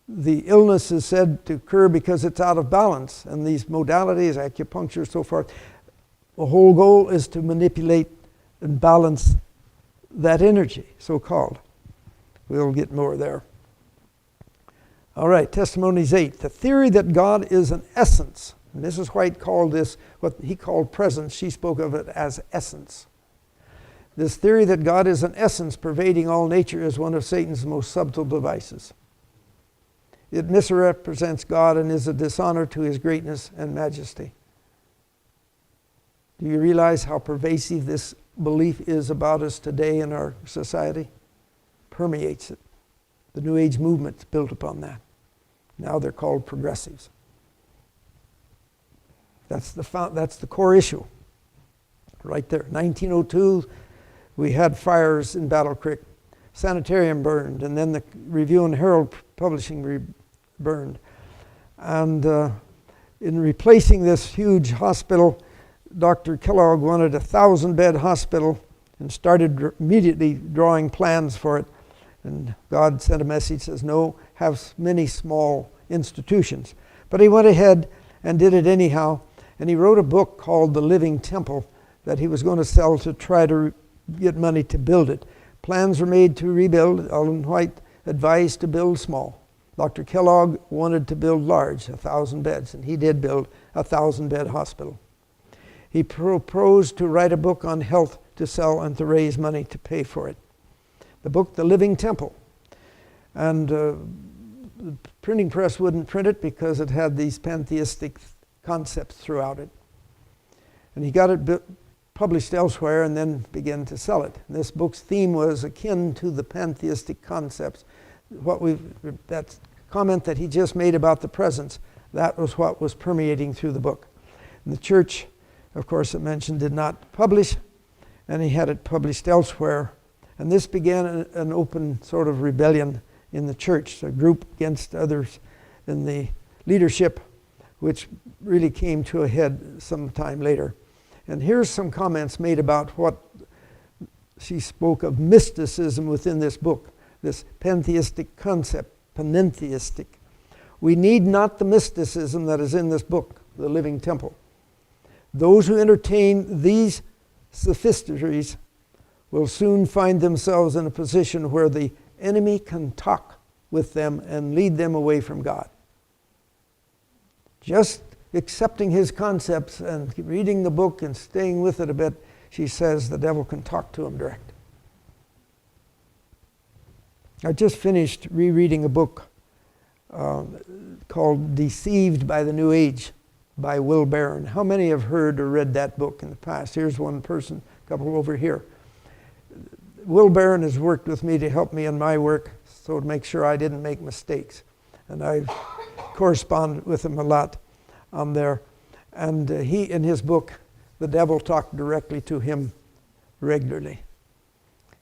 Speaker 1: The illness is said to occur because it's out of balance. And these modalities, acupuncture, so forth, the whole goal is to manipulate and balance that energy, so-called. We'll get more there. All right, Testimonies 8. The theory that God is an essence. And Mrs. White called this what he called presence. She spoke of it as essence. This theory that God is an essence pervading all nature is one of Satan's most subtle devices. It misrepresents God and is a dishonor to His greatness and majesty. Do you realize how pervasive this belief is about us today in our society? Permeates it. The New Age movement's built upon that. Now they're called progressives. That's the core issue. Right there. 1902, we had fires in Battle Creek. Sanitarium burned, and then the Review and Herald Publishing burned. And in replacing this huge hospital, Dr. Kellogg wanted a 1,000-bed hospital and started immediately drawing plans for it. And God sent a message, says, no, have many small institutions. But he went ahead and did it anyhow. And he wrote a book called The Living Temple that he was going to sell to try to get money to build it. Plans were made to rebuild. Ellen White advised to build small. Dr. Kellogg wanted to build large, 1,000 beds, and he did build a 1,000-bed hospital. He proposed to write a book on health to sell and to raise money to pay for it. The book, The Living Temple. And the printing press wouldn't print it because it had these pantheistic concepts throughout it. And he got it published elsewhere and then began to sell it. And this book's theme was akin to the pantheistic concepts. That comment that he just made about the presence, that was what was permeating through the book. And the church, of course, it mentioned, did not publish, and he had it published elsewhere. And this began an open sort of rebellion in the church, a group against others in the leadership, which really came to a head some time later. And here's some comments made about what she spoke of mysticism within this book, this pantheistic concept, panentheistic. We need not the mysticism that is in this book, The Living Temple. Those who entertain these sophistries will soon find themselves in a position where the enemy can talk with them and lead them away from God. Just accepting his concepts and reading the book and staying with it a bit, she says the devil can talk to him direct. I just finished rereading a book called Deceived by the New Age by Will Barron. How many have heard or read that book in the past? Here's one person, a couple over here. Will Barron has worked with me to help me in my work, so to make sure I didn't make mistakes. And I've corresponded with him a lot on there. And he, in his book, the devil talked directly to him regularly.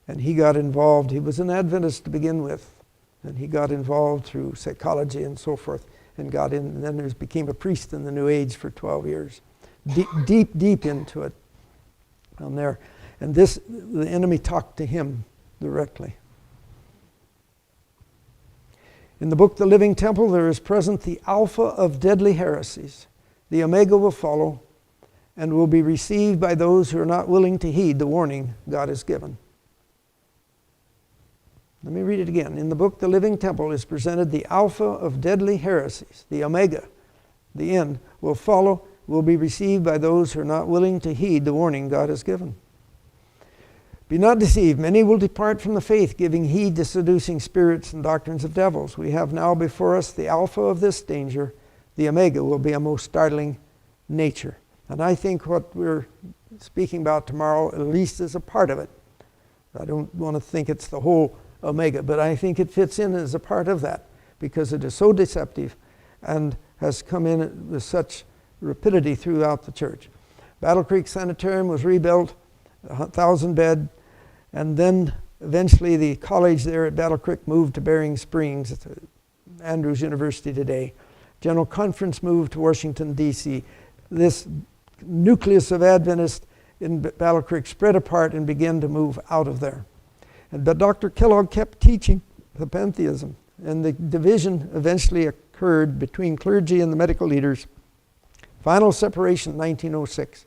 Speaker 1: And he got involved. He was an Adventist to begin with. And he got involved through psychology and so forth, and got in, and then he became a priest in the New Age for 12 years. Deep into it on there. And this, the enemy talked to him directly. In the book, The Living Temple, there is present the alpha of deadly heresies. The omega will follow and will be received by those who are not willing to heed the warning God has given. Let me read it again. In the book, The Living Temple, is presented the alpha of deadly heresies. The omega, the end, will follow, will be received by those who are not willing to heed the warning God has given. Be not deceived. Many will depart from the faith, giving heed to seducing spirits and doctrines of devils. We have now before us the alpha of this danger. The omega will be a most startling nature. And I think what we're speaking about tomorrow at least is a part of it. I don't want to think it's the whole omega, but I think it fits in as a part of that because it is so deceptive and has come in with such rapidity throughout the church. Battle Creek Sanitarium was rebuilt, 1,000-bed, and then eventually the college there at Battle Creek moved to Bering Springs, at Andrews University today. General Conference moved to Washington, D.C. This nucleus of Adventists in Battle Creek spread apart and began to move out of there. But Dr. Kellogg kept teaching the pantheism, and the division eventually occurred between clergy and the medical leaders. Final separation in 1906.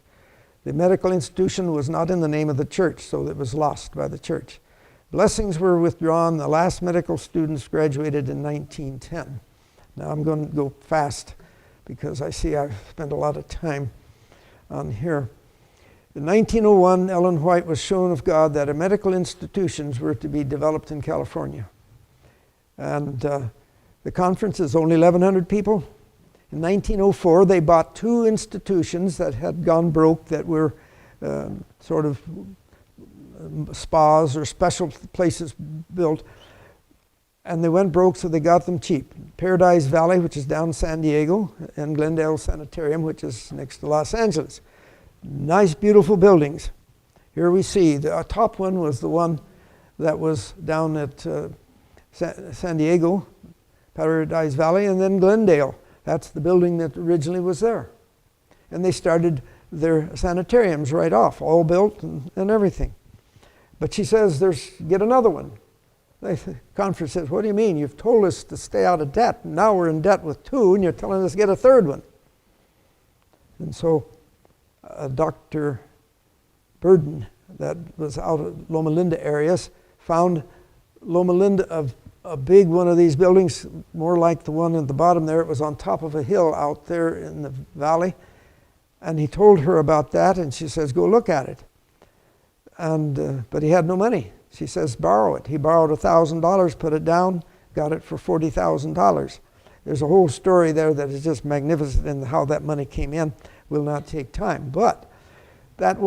Speaker 1: The medical institution was not in the name of the church, so it was lost by the church. Blessings were withdrawn. The last medical students graduated in 1910. Now I'm going to go fast because I see I've spent a lot of time on here. In 1901, Ellen White was shown of God that medical institutions were to be developed in California. And the conference is only 1,100 people. In 1904, they bought 2 institutions that had gone broke that were sort of spas or special places built. And they went broke, so they got them cheap. Paradise Valley, which is down San Diego, and Glendale Sanitarium, which is next to Los Angeles. Nice, beautiful buildings. Here we see the top one was the one that was down at San Diego, Paradise Valley, and then Glendale. That's the building that originally was there. And they started their sanitariums right off, all built and everything. But she says, get another one. The conference says, what do you mean? You've told us to stay out of debt. And now we're in debt with 2, and you're telling us to get a third one. And so Dr. Burden, that was out of Loma Linda areas, found Loma Linda a big one of these buildings, more like the one at the bottom there. It was on top of a hill out there in the valley. And he told her about that, and she says, go look at it. And but he had no money. She says, borrow it. He borrowed $1,000, put it down, got it for $40,000. There's a whole story there that is just magnificent in how that money came in. Will not take time. But that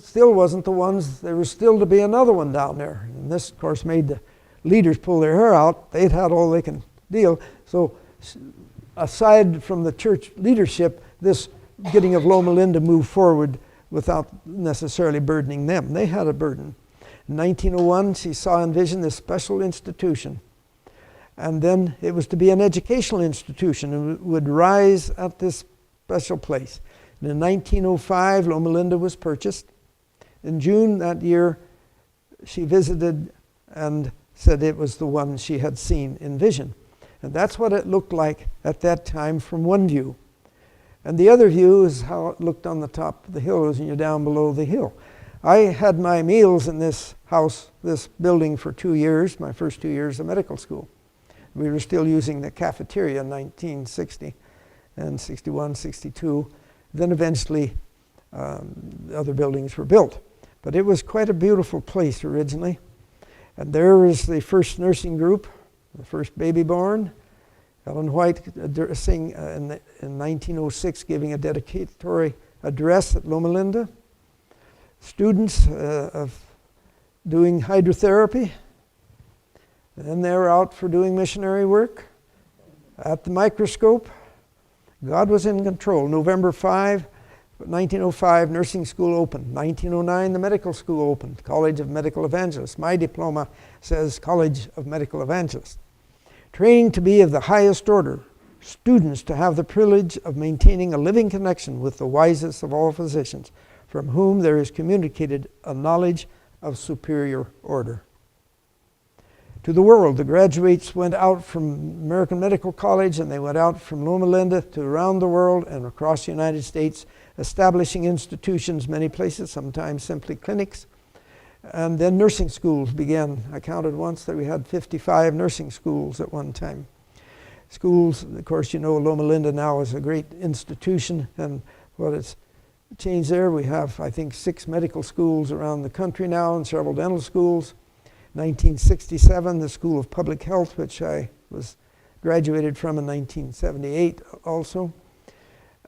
Speaker 1: still wasn't the ones. There was still to be another one down there. And this, of course, made the leaders pull their hair out. They'd had all they can deal. So aside from the church leadership, this getting of Loma Linda moved forward without necessarily burdening them. They had a burden. In 1901, she saw in vision this special institution. And then it was to be an educational institution and would rise at this special place. And in 1905, Loma Linda was purchased. In June that year, she visited and said it was the one she had seen in vision. And that's what it looked like at that time from one view. And the other view is how it looked on the top of the hill as you're down below the hill. I had my meals in this house, this building, for 2 years, my first 2 years of medical school. We were still using the cafeteria in 1960 and 61, 62. Then eventually the other buildings were built. But it was quite a beautiful place originally. And there was the first nursing group, the first baby born. Ellen White addressing in 1906, giving a dedicatory address at Loma Linda. Students of doing hydrotherapy. And then they were out for doing missionary work at the microscope. God was in control. November 5, 1905, nursing school opened. 1909, the medical school opened, College of Medical Evangelists. My diploma says College of Medical Evangelists. Training to be of the highest order. Students to have the privilege of maintaining a living connection with the wisest of all physicians, from whom there is communicated a knowledge of superior order. To the world, the graduates went out from American Medical College, and they went out from Loma Linda to around the world and across the United States, establishing institutions many places, sometimes simply clinics. And then nursing schools began. I counted once that we had 55 nursing schools at one time. Schools, of course, you know, Loma Linda now is a great institution, and what it's changed there, we have, I think, 6 medical schools around the country now and several dental schools. 1967, the School of Public Health, which I was graduated from in 1978 also.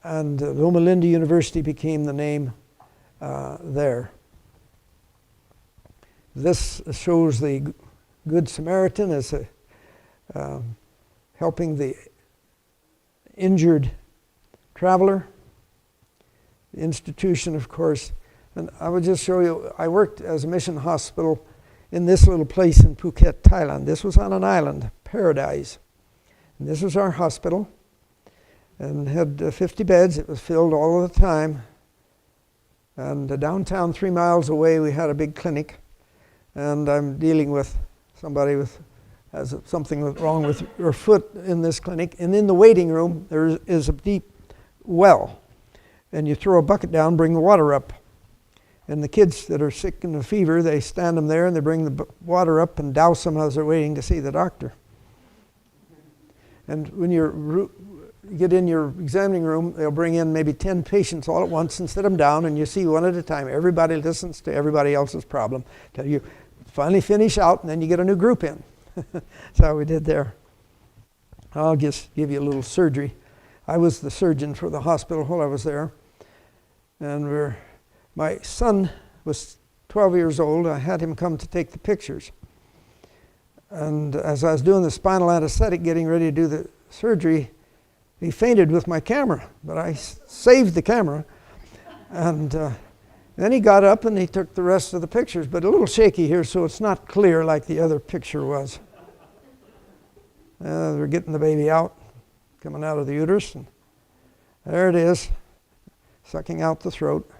Speaker 1: And Loma Linda University became the name there. This shows the Good Samaritan as helping the injured traveler. The institution, of course. And I would just show you, I worked as a mission hospital in this little place in Phuket, Thailand. This was on an island, Paradise. And this was our hospital. And had 50 beds. It was filled all of the time. And downtown, 3 miles away, we had a big clinic. And I'm dealing with somebody with has something wrong with her foot in this clinic. And in the waiting room, there is a deep well. And you throw a bucket down, bring the water up. And the kids that are sick in a fever, they stand them there and they bring the water up and douse them as they're waiting to see the doctor. And when you get in your examining room, they'll bring in maybe 10 patients all at once and sit them down, and you see one at a time. Everybody listens to everybody else's problem till you finally finish out, and then you get a new group in. That's how we did there. I'll just give you a little surgery. I was the surgeon for the hospital while I was there. And my son was 12 years old. I had him come to take the pictures. And as I was doing the spinal anesthetic, getting ready to do the surgery, he fainted with my camera. But I saved the camera. And then he got up and he took the rest of the pictures. But a little shaky here, so it's not clear like the other picture was. We're getting the baby out, coming out of the uterus. And there it is, sucking out the throat.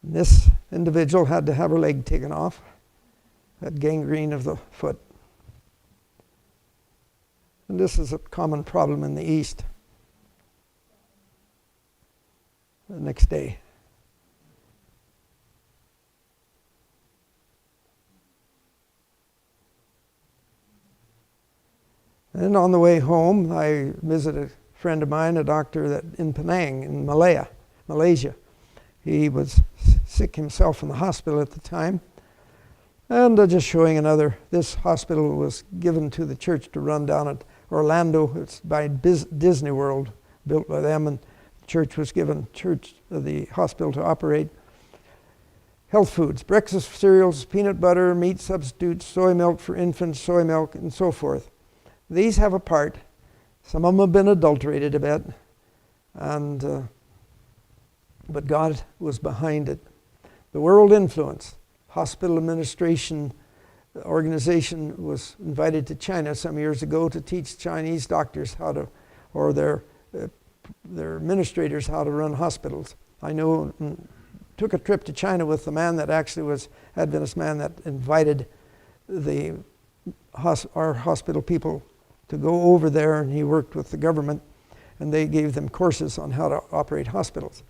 Speaker 1: And this individual had to have her leg taken off, had gangrene of the foot. And this is a common problem in the East. The next day. And on the way home, I visited a friend of mine, a doctor in Penang, in Malaysia. He was sick himself in the hospital at the time. And just showing this hospital was given to the church to run down at Orlando. It's by Disney World, built by them, and the church was given the hospital to operate. Health foods, breakfast cereals, peanut butter, meat substitutes, soy milk for infants, soy milk, and so forth. These have a part. Some of them have been adulterated a bit, but God was behind it. The world influence. Hospital administration organization was invited to China some years ago to teach Chinese doctors or their administrators how to run hospitals. I know, took a trip to China with the man that actually was Adventist man that invited our hospital people to go over there, and he worked with the government, and they gave them courses on how to operate hospitals.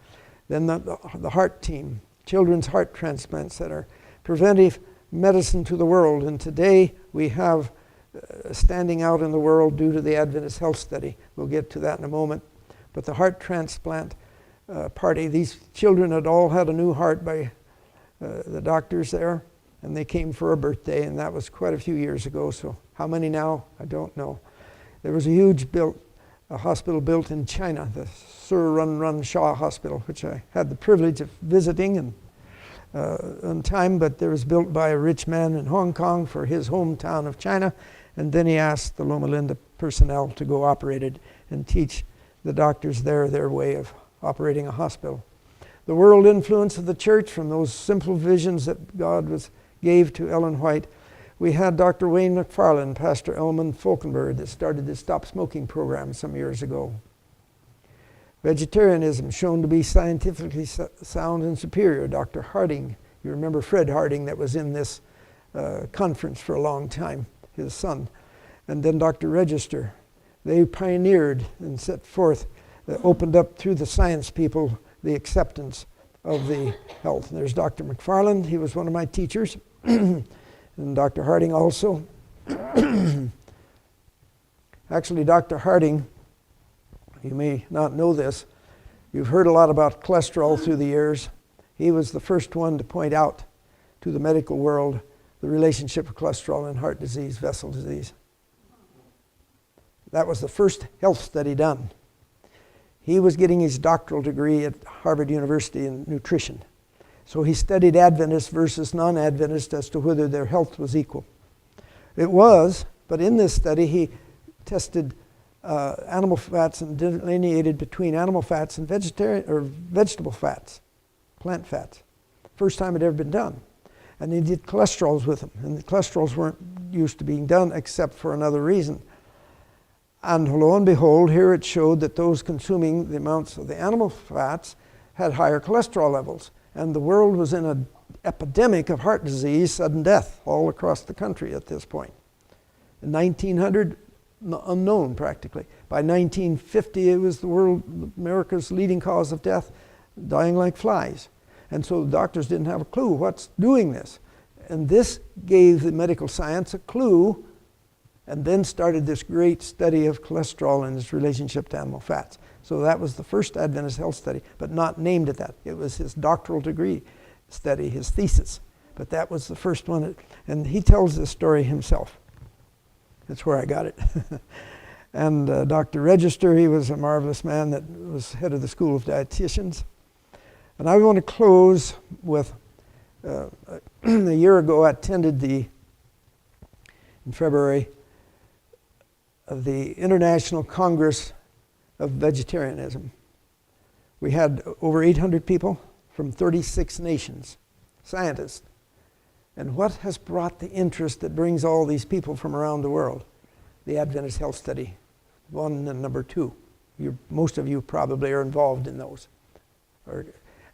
Speaker 1: Then the heart team, children's heart transplant center, preventive medicine to the world, and today we have standing out in the world due to the Adventist Health Study. We'll get to that in a moment. But the heart transplant party, these children had all had a new heart by the doctors there, and they came for a birthday, and that was quite a few years ago. So how many now? I don't know. There was a huge hospital built in China, the Sir Run Run Shaw Hospital, which I had the privilege of visiting on time, but it was built by a rich man in Hong Kong for his hometown of China, And then he asked the Loma Linda personnel to go operate it and teach the doctors there their way of operating a hospital. The world influence of the church from those simple visions that God gave to Ellen White. We had Dr. Wayne McFarland, Pastor Elman Falkenberg, that started the Stop Smoking program some years ago. Vegetarianism shown to be scientifically sound and superior. Dr. Harding, you remember Fred Harding that was in this conference for a long time, his son. And then Dr. Register. They pioneered and set forth, opened up through the science people the acceptance of the health. And there's Dr. McFarland, he was one of my teachers, and Dr. Harding also. Actually, Dr. Harding, you may not know this, you've heard a lot about cholesterol through the years. He was the first one to point out to the medical world the relationship of cholesterol and heart disease, vessel disease. That was the first health study done. He was getting his doctoral degree at Harvard University in nutrition. So he studied Adventist versus non-Adventist as to whether their health was equal. It was, but in this study he tested animal fats and delineated between animal fats and vegetable fats, plant fats. First time it had ever been done. And he did cholesterols with them. And the cholesterols weren't used to being done except for another reason. And lo and behold, here it showed that those consuming the amounts of the animal fats had higher cholesterol levels. And the world was in an epidemic of heart disease, sudden death, all across the country at this point. In 1900, unknown practically. By 1950, it was America's leading cause of death, dying like flies. And so the doctors didn't have a clue what's doing this. And this gave the medical science a clue, and then started this great study of cholesterol and its relationship to animal fats. So that was the first Adventist health study, but not named at that. It was his doctoral degree study, his thesis. But that was the first one, and he tells this story himself. That's where I got it. And Dr. Register, he was a marvelous man that was head of the School of Dietitians. And I want to close with, a year ago I attended in February, the International Congress of Vegetarianism. We had over 800 people from 36 nations, scientists. And what has brought the interest that brings all these people from around the world? The Adventist Health Study, 1 and number 2. Most of you probably are involved in those.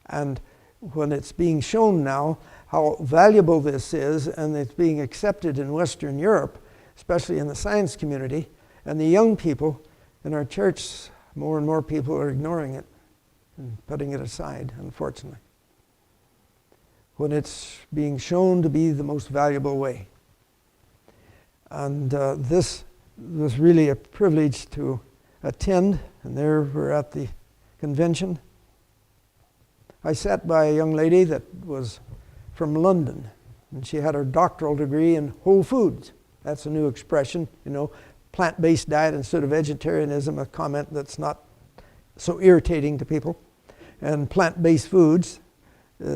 Speaker 1: And when it's being shown now how valuable this is, and it's being accepted in Western Europe, especially in the science community, and the young people in our church, more and more people are ignoring it and putting it aside, unfortunately, when it's being shown to be the most valuable way. And this was really a privilege to attend, and there we're at the convention. I sat by a young lady that was from London, and she had her doctoral degree in whole foods. That's a new expression, plant-based diet instead of vegetarianism, a comment that's not so irritating to people. And plant-based foods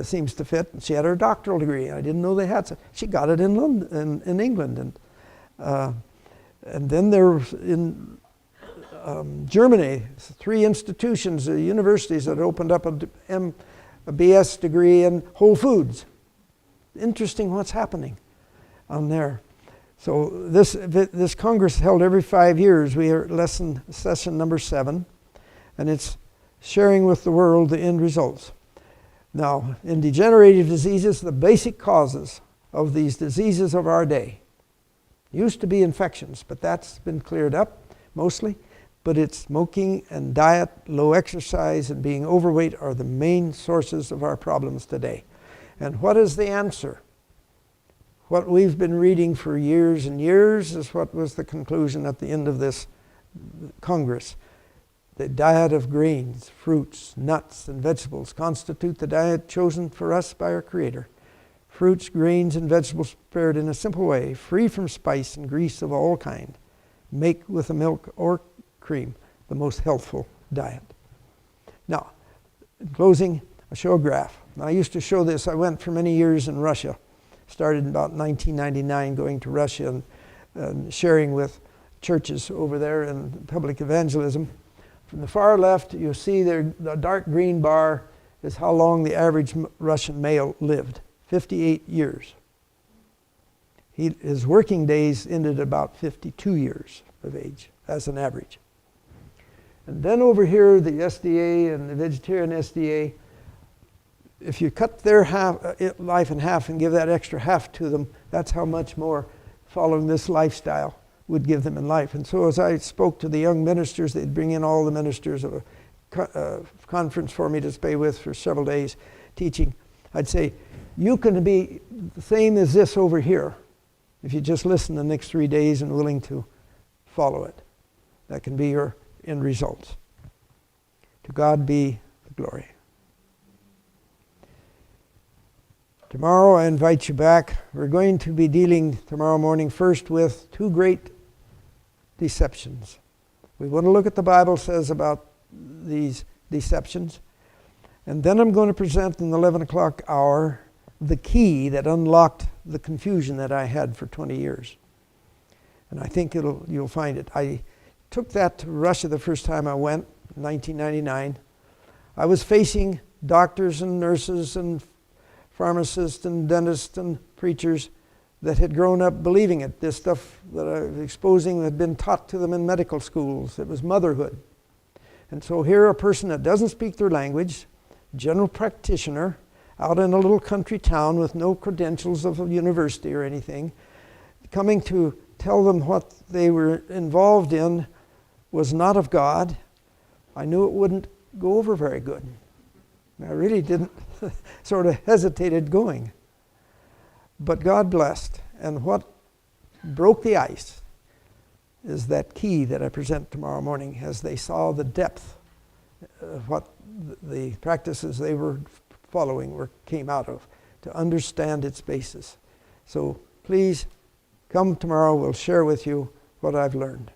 Speaker 1: seems to fit. And she had her doctoral degree. I didn't know they had some. She got it in London, in England, and then there was in Germany, 3 institutions, universities that opened up a BS degree in whole foods. Interesting what's happening on there. So this Congress held every 5 years. We are at session number 7, and it's sharing with the world the end results. Now, in degenerative diseases, the basic causes of these diseases of our day used to be infections, but that's been cleared up mostly. But it's smoking and diet, low exercise, and being overweight are the main sources of our problems today. And what is the answer? What we've been reading for years and years is what was the conclusion at the end of this Congress. The diet of grains, fruits, nuts, and vegetables constitute the diet chosen for us by our Creator. Fruits, grains, and vegetables prepared in a simple way, free from spice and grease of all kind. Make with the milk or cream the most healthful diet. Now, in closing, I'll show a graph. Now, I used to show this. I went for many years in Russia. Started in about 1999 going to Russia, and sharing with churches over there in public evangelism. From the far left, you'll see there, the dark green bar is how long the average Russian male lived, 58 years. His working days ended at about 52 years of age as an average. And then over here, the SDA and the vegetarian SDA, if you cut their life in half and give that extra half to them, that's how much more following this lifestyle would give them in life. And so as I spoke to the young ministers, they'd bring in all the ministers of a conference for me to stay with for several days teaching. I'd say, you can be the same as this over here if you just listen the next 3 days and willing to follow it. That can be your end results. To God be the glory. Tomorrow I invite you back. We're going to be dealing tomorrow morning first with 2 great deceptions. We want to look at the Bible says about these deceptions. And then I'm going to present in the 11 o'clock hour the key that unlocked the confusion that I had for 20 years. And I think you'll find it. I took that to Russia the first time I went, in 1999. I was facing doctors and nurses and pharmacists and dentists and preachers that had grown up believing it. This stuff that I was exposing had been taught to them in medical schools. It was motherhood. And so here a person that doesn't speak their language, general practitioner, out in a little country town with no credentials of a university or anything, coming to tell them what they were involved in was not of God. I knew it wouldn't go over very good. I really didn't, sort of hesitated going. But God blessed. And what broke the ice is that key that I present tomorrow morning as they saw the depth of what the practices they were following came out of, to understand its basis. So please come tomorrow. We'll share with you what I've learned.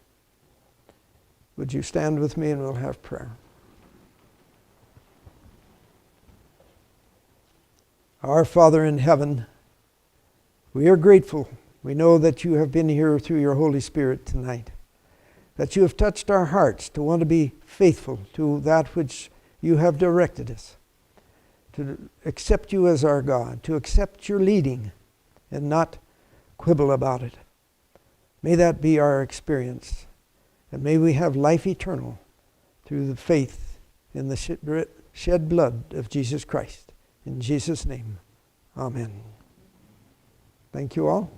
Speaker 1: Would you stand with me and we'll have prayer. Our Father in heaven, we are grateful. We know that you have been here through your Holy Spirit tonight, that you have touched our hearts to want to be faithful to that which you have directed us, to accept you as our God, to accept your leading and not quibble about it. May that be our experience, and may we have life eternal through the faith in the shed blood of Jesus Christ. In Jesus' name, amen. Thank you all.